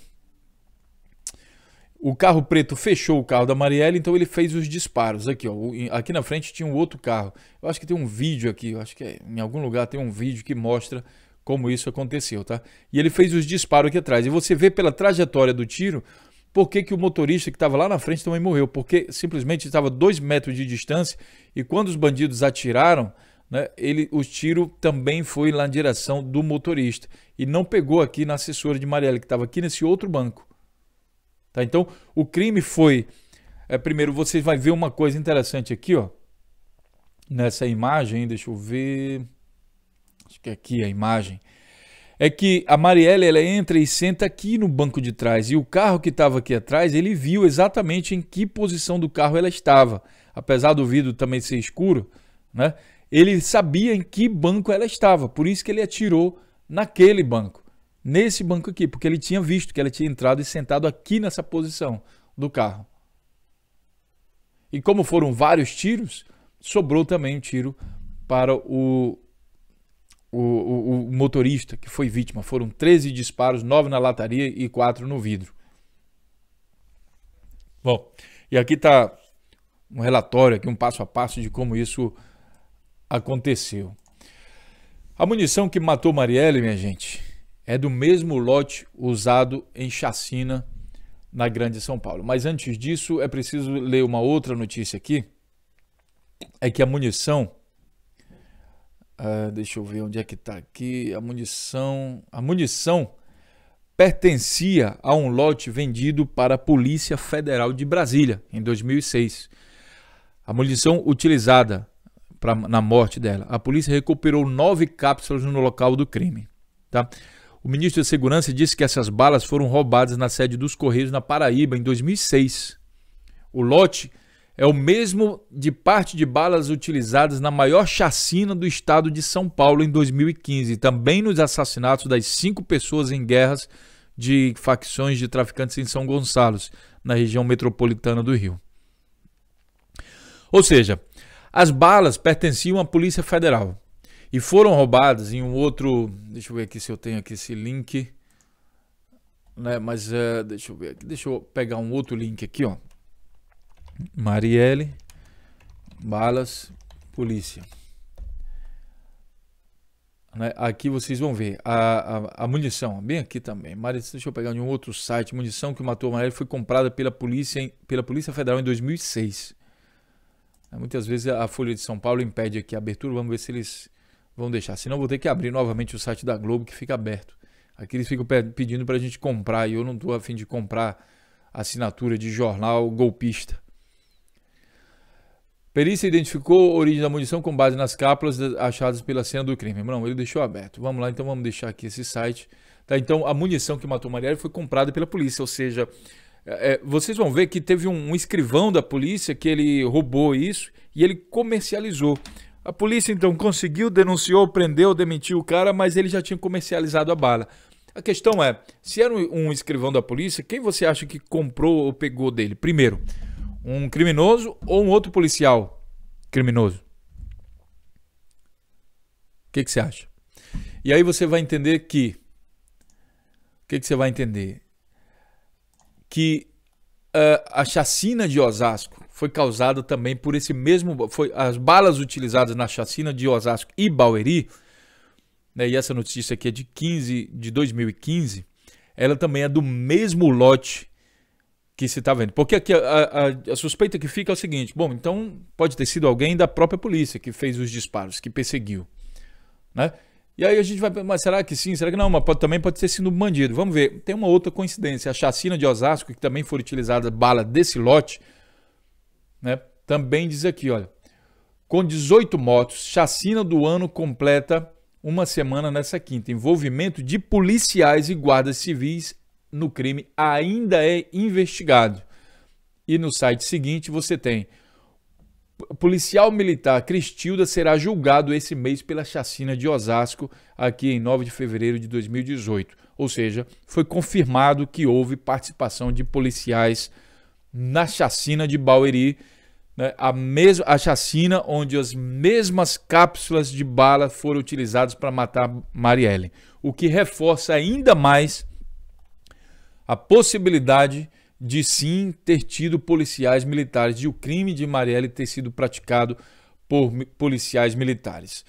O carro preto fechou o carro da Marielle, então ele fez os disparos. Aqui, ó, aqui na frente tinha um outro carro. Eu acho que tem um vídeo aqui, eu acho que em algum lugar tem um vídeo que mostra como isso aconteceu, tá? E ele fez os disparos aqui atrás. E você vê pela trajetória do tiro por que o motorista que estava lá na frente também morreu. Porque simplesmente estava 2 metros de distância e quando os bandidos atiraram, né, o tiro também foi lá na direção do motorista. E não pegou aqui na assessora de Marielle, que estava aqui nesse outro banco. Tá? Então, o crime foi... primeiro, você vai ver uma coisa interessante aqui, ó. Nessa imagem, deixa eu ver... Acho que aqui a imagem. É que a Marielle, ela entra e senta aqui no banco de trás. E o carro que estava aqui atrás, ele viu exatamente em que posição do carro ela estava. Apesar do vidro também ser escuro, né? Ele sabia em que banco ela estava. Por isso que ele atirou naquele banco. Nesse banco aqui. Porque ele tinha visto que ela tinha entrado e sentado aqui nessa posição do carro. E como foram vários tiros, sobrou também um tiro para o motorista que foi vítima. Foram 13 disparos, 9 na lataria e 4 no vidro. Bom, e aqui está um relatório, aqui um passo a passo de como isso aconteceu. A munição que matou Marielle, minha gente, é do mesmo lote usado em chacina na Grande São Paulo. Mas antes disso, é preciso ler uma outra notícia aqui. É que a munição... deixa eu ver onde é que está aqui. A munição pertencia a um lote vendido para a Polícia Federal de Brasília, em 2006. A munição utilizada na morte dela. A polícia recuperou 9 cápsulas no local do crime. Tá? O ministro da Segurança disse que essas balas foram roubadas na sede dos Correios na Paraíba, em 2006. O lote é o mesmo de parte de balas utilizadas na maior chacina do estado de São Paulo em 2015, também nos assassinatos das 5 pessoas em guerras de facções de traficantes em São Gonçalo, na região metropolitana do Rio. Ou seja, as balas pertenciam à Polícia Federal e foram roubadas em um outro... Deixa eu ver aqui se eu tenho aqui esse link, né? Mas deixa eu ver aqui, deixa eu pegar um outro link aqui, ó. Marielle, balas, polícia. Né? Aqui vocês vão ver a munição, bem aqui também. Deixa eu pegar de um outro site. Munição que matou a Marielle foi comprada pela Polícia Federal em 2006. Muitas vezes a Folha de São Paulo impede aqui a abertura. Vamos ver se eles vão deixar. Senão vou ter que abrir novamente o site da Globo, que fica aberto. Aqui eles ficam pedindo para a gente comprar e eu não estou a fim de comprar assinatura de jornal golpista. Perícia identificou a origem da munição com base nas cápsulas achadas pela cena do crime. Não, ele deixou aberto. Vamos lá, então vamos deixar aqui esse site. Tá, então a munição que matou Marielle foi comprada pela polícia, ou seja, vocês vão ver que teve um escrivão da polícia que ele roubou isso e ele comercializou. A polícia então conseguiu, denunciou, prendeu, demitiu o cara, mas ele já tinha comercializado a bala. A questão é, se era um escrivão da polícia, quem você acha que comprou ou pegou dele? Primeiro, um criminoso ou um outro policial criminoso? O que você acha? E aí você vai entender que... O que você vai entender? Que a chacina de Osasco foi causada também por esse mesmo... as balas utilizadas na chacina de Osasco e Barueri, né, e essa notícia aqui é de 2015, ela também é do mesmo lote que se está vendo. Porque aqui a suspeita que fica é o seguinte, bom, então pode ter sido alguém da própria polícia que fez os disparos, que perseguiu, né? E aí a gente vai, mas será que sim? Será que não? Mas também pode ter sido um bandido. Vamos ver, tem uma outra coincidência, a chacina de Osasco, que também foi utilizada bala desse lote, né? Também diz aqui, olha, com 18 mortos, chacina do ano completa uma semana nessa quinta. Envolvimento de policiais e guardas civis no crime ainda é investigado. E no site seguinte você tem: policial militar Cristilda será julgado esse mês pela chacina de Osasco, aqui em 9 de fevereiro de 2018. Ou seja, foi confirmado que houve participação de policiais na chacina de Barueri, né? A chacina onde as mesmas cápsulas de bala foram utilizadas para matar Marielle. O que reforça ainda mais a possibilidade de sim ter tido policiais militares, de o crime de Marielle ter sido praticado por policiais militares.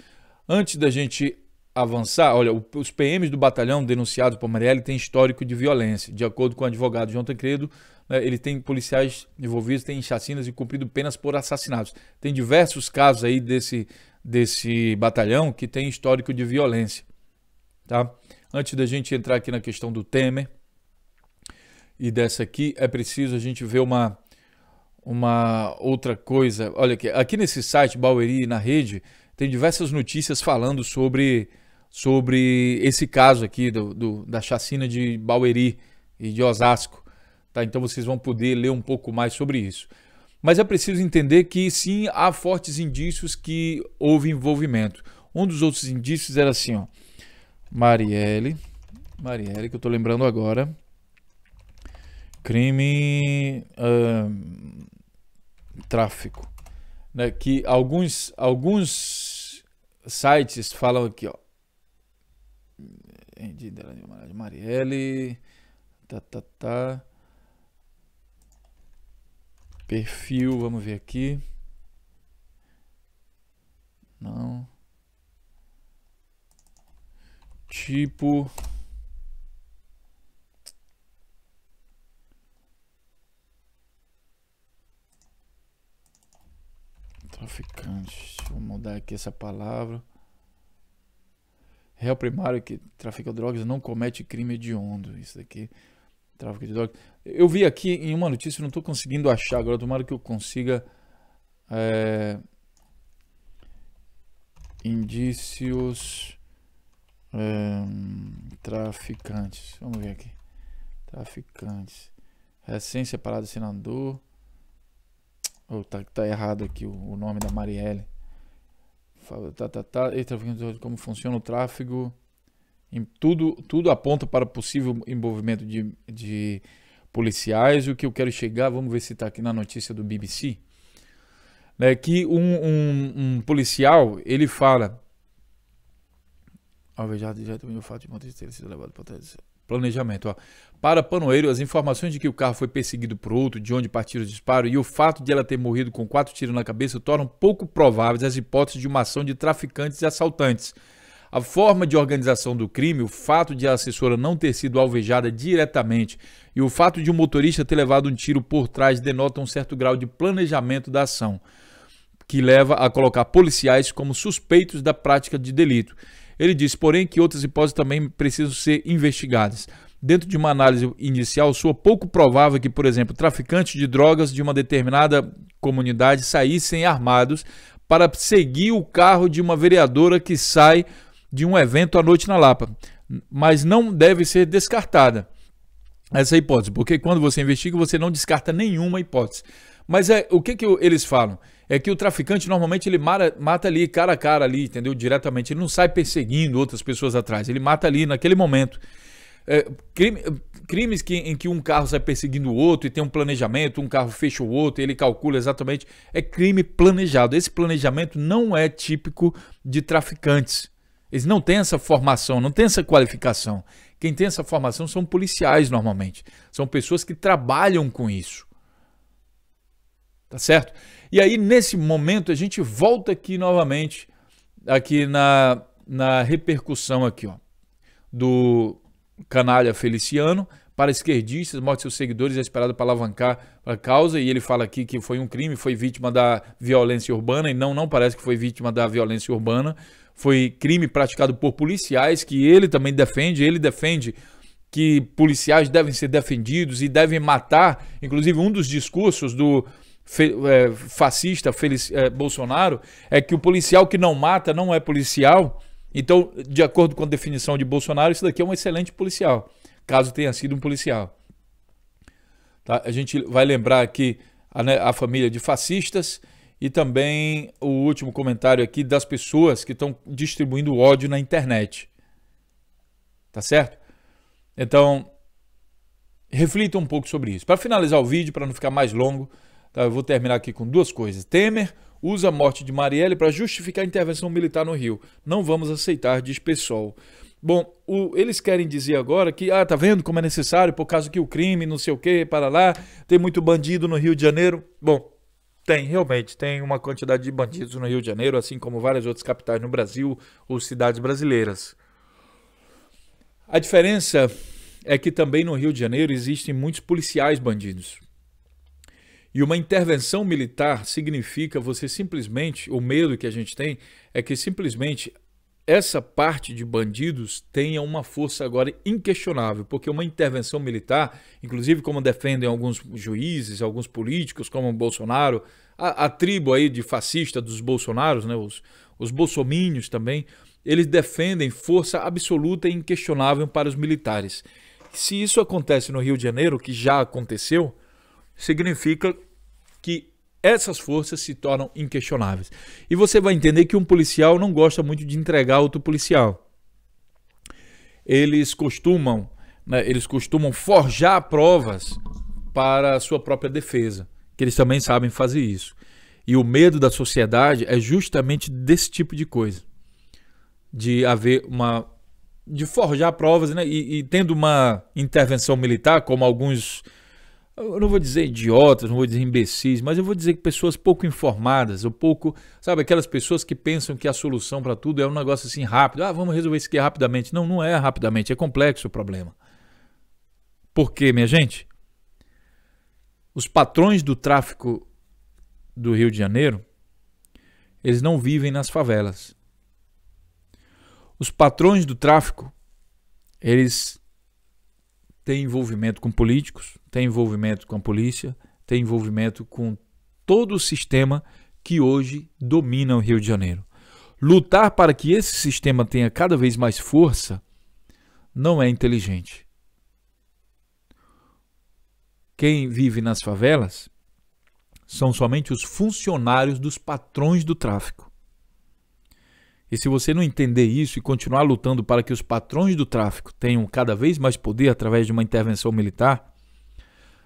Antes da gente avançar, olha, os PMs do batalhão denunciados por Marielle têm histórico de violência. De acordo com o advogado João Tancredo, né, ele tem policiais envolvidos, tem chacinas e cumprido penas por assassinatos. Tem diversos casos aí desse batalhão que tem histórico de violência. Tá? Antes da gente entrar aqui na questão do Temer e dessa aqui, é preciso a gente ver uma outra coisa. Olha aqui nesse site, Barueri na Rede, tem diversas notícias falando sobre esse caso aqui da chacina de Barueri e de Osasco. Tá? Então vocês vão poder ler um pouco mais sobre isso. Mas é preciso entender que sim, há fortes indícios que houve envolvimento. Um dos outros indícios era assim, ó, Marielle, que eu tô lembrando agora, crime, tráfico, né? Que alguns sites falam aqui, ó, Marielle, perfil, vamos ver aqui, não, tipo, traficante, deixa eu mudar aqui essa palavra. Réu primário que trafica drogas não comete crime hediondo. Isso daqui, tráfico de drogas. Eu vi aqui em uma notícia, não estou conseguindo achar agora, tomara que eu consiga. Indícios traficantes. Vamos ver aqui. Traficantes. Recém-separado senador. Oh, tá errado aqui o nome da Marielle. Como funciona o tráfego. Tudo aponta para possível envolvimento de policiais. O que eu quero chegar, vamos ver se está aqui na notícia do BBC, né, que um policial, ele fala, alvejado já também o fato de ter sido levado para planejamento, ó. Para Panoeiro, as informações de que o carro foi perseguido por outro, de onde partiram os disparos, e o fato de ela ter morrido com 4 tiros na cabeça tornam pouco prováveis as hipóteses de uma ação de traficantes e assaltantes. A forma de organização do crime, o fato de a assessora não ter sido alvejada diretamente e o fato de o motorista ter levado um tiro por trás denotam um certo grau de planejamento da ação, que leva a colocar policiais como suspeitos da prática de delito. Ele disse, porém, que outras hipóteses também precisam ser investigadas. Dentro de uma análise inicial, soa pouco provável que, por exemplo, traficantes de drogas de uma determinada comunidade saíssem armados para seguir o carro de uma vereadora que sai de um evento à noite na Lapa. Mas não deve ser descartada essa hipótese, porque quando você investiga, você não descarta nenhuma hipótese. Mas o que eles falam? É que o traficante normalmente ele mata ali cara a cara ali, entendeu? Diretamente. Ele não sai perseguindo outras pessoas atrás. Ele mata ali naquele momento. Crimes em que um carro sai perseguindo o outro e tem um planejamento, um carro fecha o outro, ele calcula exatamente. É crime planejado. Esse planejamento não é típico de traficantes. Eles não têm essa formação, não têm essa qualificação. Quem tem essa formação são policiais normalmente. São pessoas que trabalham com isso. Tá certo? E aí, nesse momento, a gente volta aqui novamente, aqui na repercussão aqui, ó, do canalha Feliciano. Para esquerdistas, morte seus seguidores é esperado para alavancar a causa. E ele fala aqui que foi um crime, foi vítima da violência urbana. E não parece que foi vítima da violência urbana. Foi crime praticado por policiais, que ele também defende. Ele defende que policiais devem ser defendidos e devem matar. Inclusive, um dos discursos do fascista Bolsonaro é que o policial que não mata não é policial. Então, de acordo com a definição de Bolsonaro, isso daqui é um excelente policial, caso tenha sido um policial. Tá? A gente vai lembrar aqui a família de fascistas e também o último comentário aqui das pessoas que estão distribuindo ódio na internet. Tá certo? Então, reflita um pouco sobre isso. Para finalizar o vídeo, para não ficar mais longo, tá, eu vou terminar aqui com duas coisas. Temer usa a morte de Marielle para justificar a intervenção militar no Rio. Não vamos aceitar, diz PSOL. Bom, eles querem dizer agora que, tá vendo como é necessário, por causa que o crime, não sei o que, para lá, tem muito bandido no Rio de Janeiro. Bom, realmente, tem uma quantidade de bandidos no Rio de Janeiro, assim como várias outras capitais no Brasil ou cidades brasileiras. A diferença é que também no Rio de Janeiro existem muitos policiais bandidos. E uma intervenção militar significa você simplesmente, o medo que a gente tem é que simplesmente essa parte de bandidos tenha uma força agora inquestionável, porque uma intervenção militar, inclusive como defendem alguns juízes, alguns políticos, como o Bolsonaro, a tribo aí de fascista dos Bolsonaros, né, os bolsomínios também, eles defendem força absoluta e inquestionável para os militares. Se isso acontece no Rio de Janeiro, que já aconteceu, significa que essas forças se tornam inquestionáveis. E você vai entender que um policial não gosta muito de entregar outro policial. Eles costumam forjar provas para a sua própria defesa, que eles também sabem fazer isso. E o medo da sociedade é justamente desse tipo de coisa. De haver de forjar provas, né? E tendo uma intervenção militar, como alguns, eu não vou dizer idiotas, não vou dizer imbecis, mas eu vou dizer que pessoas pouco informadas, ou pouco, sabe, aquelas pessoas que pensam que a solução para tudo é um negócio assim rápido. Vamos resolver isso aqui rapidamente. Não, não é rapidamente, é complexo o problema. Por quê, minha gente? Os patrões do tráfico do Rio de Janeiro, eles não vivem nas favelas. Os patrões do tráfico, eles têm envolvimento com políticos, têm envolvimento com a polícia, têm envolvimento com todo o sistema que hoje domina o Rio de Janeiro. Lutar para que esse sistema tenha cada vez mais força não é inteligente. Quem vive nas favelas são somente os funcionários dos patrões do tráfico. E se você não entender isso e continuar lutando para que os patrões do tráfico tenham cada vez mais poder através de uma intervenção militar,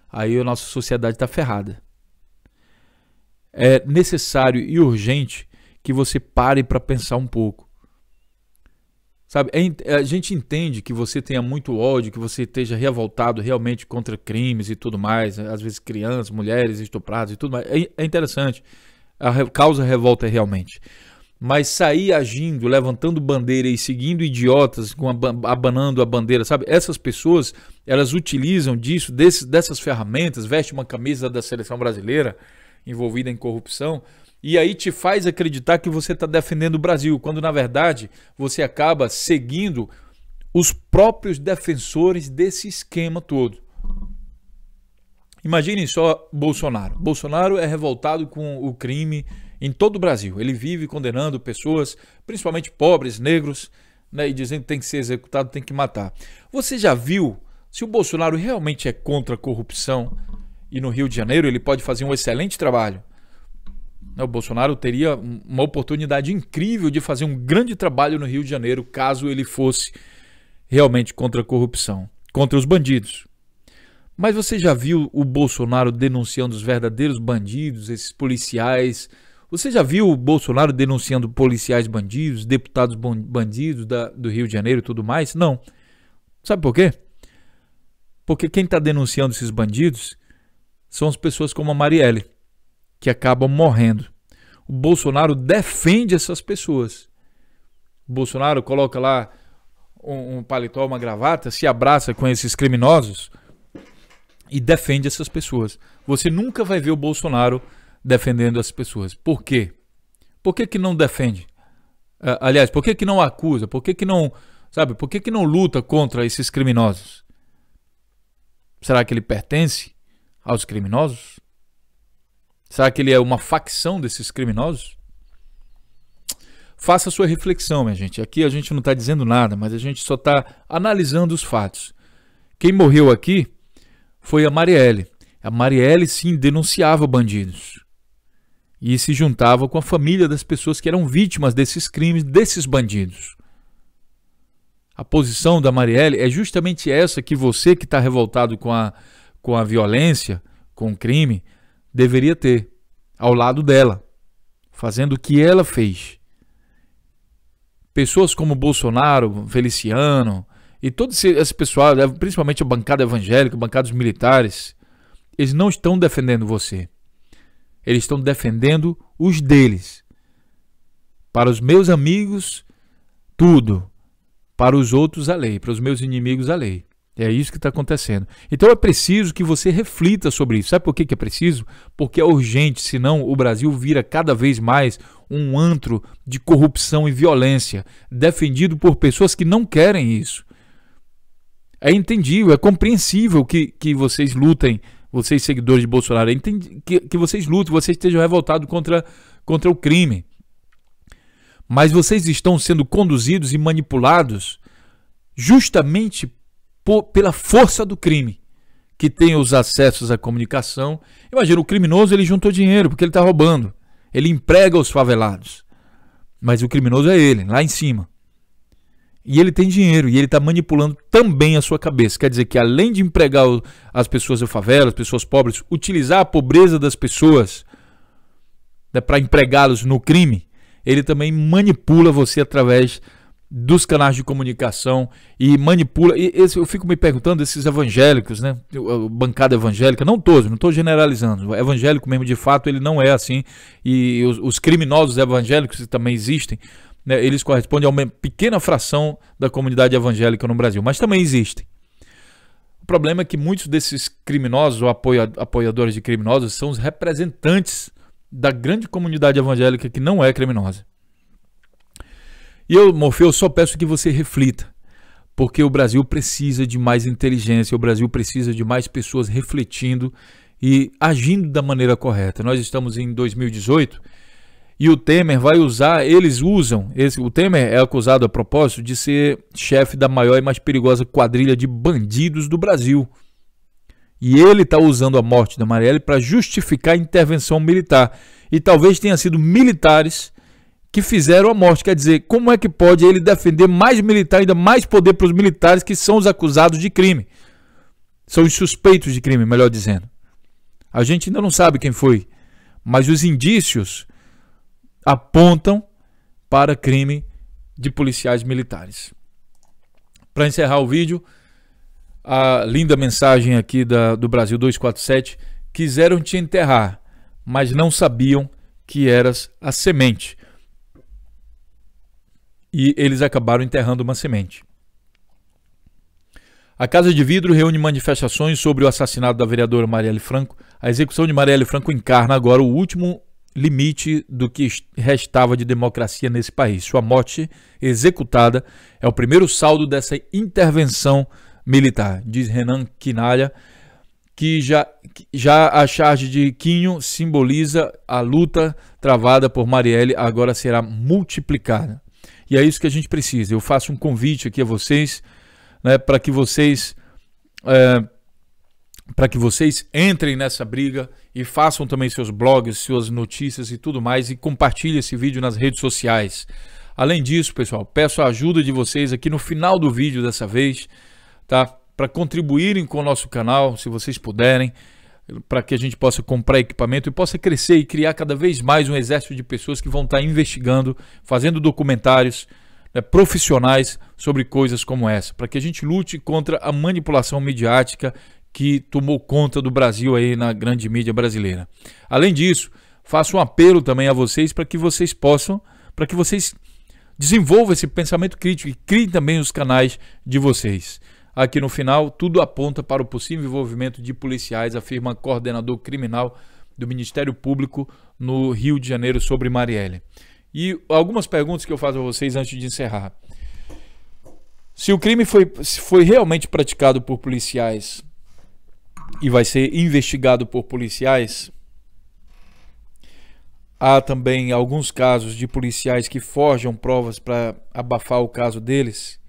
aí a nossa sociedade está ferrada. É necessário e urgente que você pare para pensar um pouco. Sabe, a gente entende que você tenha muito ódio, que você esteja revoltado realmente contra crimes e tudo mais, às vezes crianças, mulheres estupradas e tudo mais. É interessante, causa revolta realmente. Mas sair agindo, levantando bandeira e seguindo idiotas, abanando a bandeira, sabe? Essas pessoas, elas utilizam dessas ferramentas, vestem uma camisa da seleção brasileira envolvida em corrupção, e aí te faz acreditar que você está defendendo o Brasil, quando na verdade você acaba seguindo os próprios defensores desse esquema todo. Imaginem só Bolsonaro. Bolsonaro é revoltado com o crime em todo o Brasil. Ele vive condenando pessoas, principalmente pobres, negros, né, e dizendo que tem que ser executado, tem que matar. Você já viu se o Bolsonaro realmente é contra a corrupção e no Rio de Janeiro ele pode fazer um excelente trabalho? O Bolsonaro teria uma oportunidade incrível de fazer um grande trabalho no Rio de Janeiro caso ele fosse realmente contra a corrupção, contra os bandidos. Mas você já viu o Bolsonaro denunciando os verdadeiros bandidos, esses policiais? Você já viu o Bolsonaro denunciando policiais bandidos, deputados bandidos do Rio de Janeiro e tudo mais? Não. Sabe por quê? Porque quem está denunciando esses bandidos são as pessoas como a Marielle, que acabam morrendo. O Bolsonaro defende essas pessoas. O Bolsonaro coloca lá um paletó, uma gravata, se abraça com esses criminosos e defende essas pessoas. Você nunca vai ver o Bolsonaro defendendo as pessoas. Por quê? Por que não defende? Aliás, por que não acusa? Por que não, sabe? Por que não luta contra esses criminosos? Será que ele pertence aos criminosos? Será que ele é uma facção desses criminosos? Faça a sua reflexão, minha gente. Aqui a gente não está dizendo nada, mas a gente só está analisando os fatos. Quem morreu aqui foi a Marielle. A Marielle, sim, denunciava bandidos. E se juntava com a família das pessoas que eram vítimas desses crimes, desses bandidos. A posição da Marielle é justamente essa que você que está revoltado com a violência, com o crime, deveria ter ao lado dela, fazendo o que ela fez. Pessoas como Bolsonaro, Feliciano e todo esse pessoal, principalmente a bancada evangélica, a bancada dos militares, eles não estão defendendo você. Eles estão defendendo os deles. Para os meus amigos, tudo. Para os outros, a lei. Para os meus inimigos, a lei. É isso que está acontecendo. Então é preciso que você reflita sobre isso. Sabe por que é preciso? Porque é urgente, senão o Brasil vira cada vez mais um antro de corrupção e violência, defendido por pessoas que não querem isso. É entendível, é compreensível que vocês lutem, vocês seguidores de Bolsonaro, que vocês lutem, vocês estejam revoltados contra o crime. Mas vocês estão sendo conduzidos e manipulados justamente pela força do crime, que tem os acessos à comunicação. Imagina, o criminoso, ele juntou dinheiro porque ele está roubando. Ele emprega os favelados. Mas o criminoso é ele, lá em cima. E ele tem dinheiro e ele está manipulando também a sua cabeça. Quer dizer que além de empregar as pessoas da favela, as pessoas pobres, utilizar a pobreza das pessoas, né, para empregá-los no crime, ele também manipula você através dos canais de comunicação e manipula. Eu fico me perguntando, esses evangélicos, né, bancada evangélica, não todos, não estou generalizando, o evangélico mesmo de fato ele não é assim, e os criminosos evangélicos que também existem, né, eles correspondem a uma pequena fração da comunidade evangélica no Brasil, mas também existem. O problema é que muitos desses criminosos ou apoiadores de criminosos são os representantes da grande comunidade evangélica que não é criminosa. E eu, Morfeu, só peço que você reflita, porque o Brasil precisa de mais inteligência, o Brasil precisa de mais pessoas refletindo e agindo da maneira correta. Nós estamos em 2018 e o Temer vai usar, o Temer é acusado a propósito de ser chefe da maior e mais perigosa quadrilha de bandidos do Brasil. E ele está usando a morte da Marielle para justificar a intervenção militar. E talvez tenha sido militares que fizeram a morte. Quer dizer, como é que pode ele defender mais militar, ainda mais poder para os militares que são os acusados de crime? São os suspeitos de crime, melhor dizendo. A gente ainda não sabe quem foi, mas os indícios apontam para crime de policiais militares. Para encerrar o vídeo, a linda mensagem aqui do Brasil 247: quiseram te enterrar, mas não sabiam que eras a semente. E eles acabaram enterrando uma semente. A Casa de Vidro reúne manifestações sobre o assassinato da vereadora Marielle Franco. A execução de Marielle Franco encarna agora o último limite do que restava de democracia nesse país. Sua morte executada é o primeiro saldo dessa intervenção militar, diz Renan Quinalha, que já a charge de Quinho simboliza a luta travada por Marielle, agora será multiplicada. E é isso que a gente precisa. Eu faço um convite aqui a vocês, né, para que vocês entrem nessa briga e façam também seus blogs, suas notícias e tudo mais, e compartilhem esse vídeo nas redes sociais. Além disso, pessoal, peço a ajuda de vocês aqui no final do vídeo dessa vez, tá? Para contribuírem com o nosso canal, se vocês puderem, para que a gente possa comprar equipamento e possa crescer e criar cada vez mais um exército de pessoas que vão estar investigando, fazendo documentários, né, profissionais sobre coisas como essa, para que a gente lute contra a manipulação midiática que tomou conta do Brasil aí na grande mídia brasileira. Além disso, faço um apelo também a vocês para que vocês desenvolvam esse pensamento crítico e criem também os canais de vocês. Aqui no final, tudo aponta para o possível envolvimento de policiais, afirma coordenador criminal do Ministério Público no Rio de Janeiro sobre Marielle. E algumas perguntas que eu faço a vocês antes de encerrar. Se o crime foi realmente praticado por policiais e vai ser investigado por policiais, há também alguns casos de policiais que forjam provas para abafar o caso deles.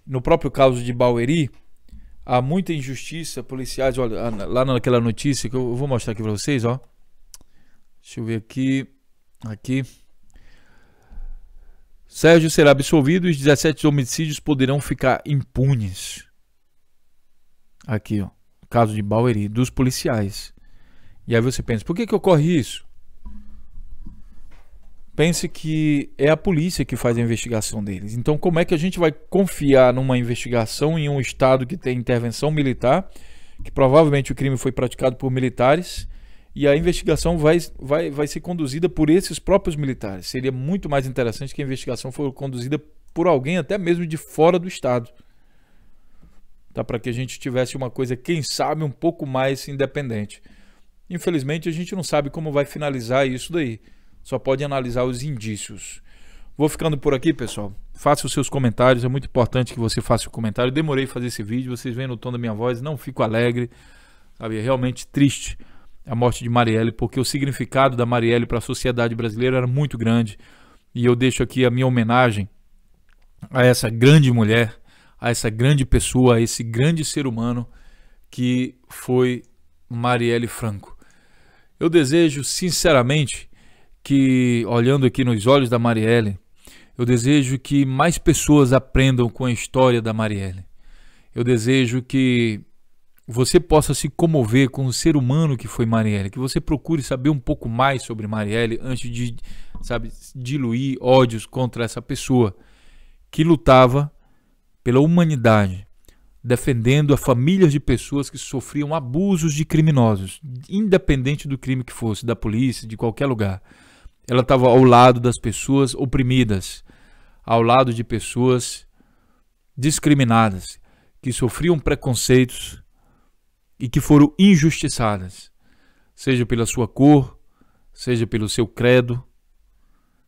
No próprio caso de Barueri, há muita injustiça, policiais, olha, lá naquela notícia que eu vou mostrar aqui para vocês, ó. Deixa eu ver aqui. Sérgio será absolvido e os 17 homicídios poderão ficar impunes. Aqui, ó, caso de Barueri, dos policiais. E aí você pensa, por que ocorre isso? Pense que é a polícia que faz a investigação deles. Então, como é que a gente vai confiar numa investigação em um estado que tem intervenção militar, que provavelmente o crime foi praticado por militares, e a investigação vai ser conduzida por esses próprios militares? Seria muito mais interessante que a investigação fosse conduzida por alguém até mesmo de fora do estado, tá? Para que a gente tivesse uma coisa, quem sabe, um pouco mais independente. Infelizmente, a gente não sabe como vai finalizar isso daí. só pode analisar os indícios. Vou ficando por aqui, pessoal. Faça os seus comentários, é muito importante que você faça o comentário. Demorei a fazer esse vídeo, vocês veem no tom da minha voz, não fico alegre, sabe? É realmente triste a morte de Marielle, porque o significado da Marielle para a sociedade brasileira era muito grande. E eu deixo aqui a minha homenagem a essa grande mulher, a essa grande pessoa, a esse grande ser humano que foi Marielle Franco. Eu desejo sinceramente que, olhando aqui nos olhos da Marielle, eu desejo que mais pessoas aprendam com a história da Marielle. Eu desejo que você possa se comover com o ser humano que foi Marielle, que você procure saber um pouco mais sobre Marielle antes de, sabe, diluir ódios contra essa pessoa que lutava pela humanidade, defendendo a famílias de pessoas que sofriam abusos de criminosos, independente do crime que fosse, da polícia, de qualquer lugar. Ela estava ao lado das pessoas oprimidas, ao lado de pessoas discriminadas, que sofriam preconceitos e que foram injustiçadas, seja pela sua cor, seja pelo seu credo,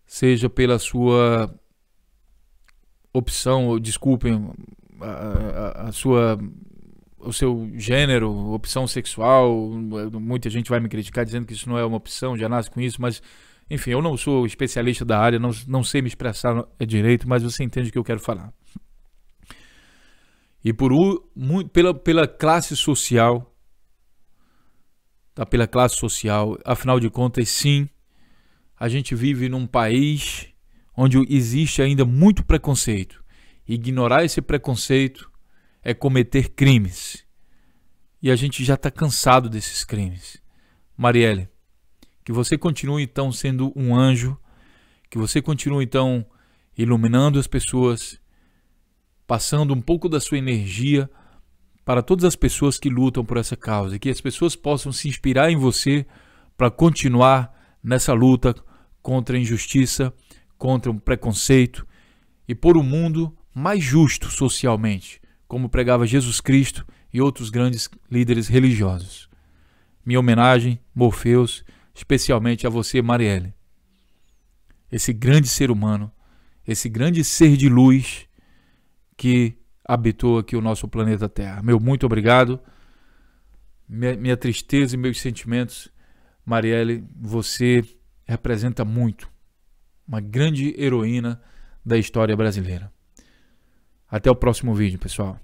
seja pela sua opção, desculpem, o seu gênero, opção sexual. Muita gente vai me criticar dizendo que isso não é uma opção, já nasce com isso, mas enfim, eu não sou especialista da área, não sei me expressar direito, mas você entende o que eu quero falar. E pela classe social, tá? Pela classe social, afinal de contas, sim, a gente vive num país onde existe ainda muito preconceito. Ignorar esse preconceito é cometer crimes. E a gente já está cansado desses crimes. Marielle, que você continue então sendo um anjo, que você continue então iluminando as pessoas, passando um pouco da sua energia para todas as pessoas que lutam por essa causa, e que as pessoas possam se inspirar em você para continuar nessa luta contra a injustiça, contra o preconceito e por um mundo mais justo socialmente, como pregava Jesus Cristo e outros grandes líderes religiosos. Minha homenagem, Morpheus, especialmente a você, Marielle. Esse grande ser humano, esse grande ser de luz que habitou aqui o nosso planeta Terra. Meu muito obrigado. Minha tristeza e meus sentimentos, Marielle, você representa muito. Uma grande heroína da história brasileira. Até o próximo vídeo, pessoal.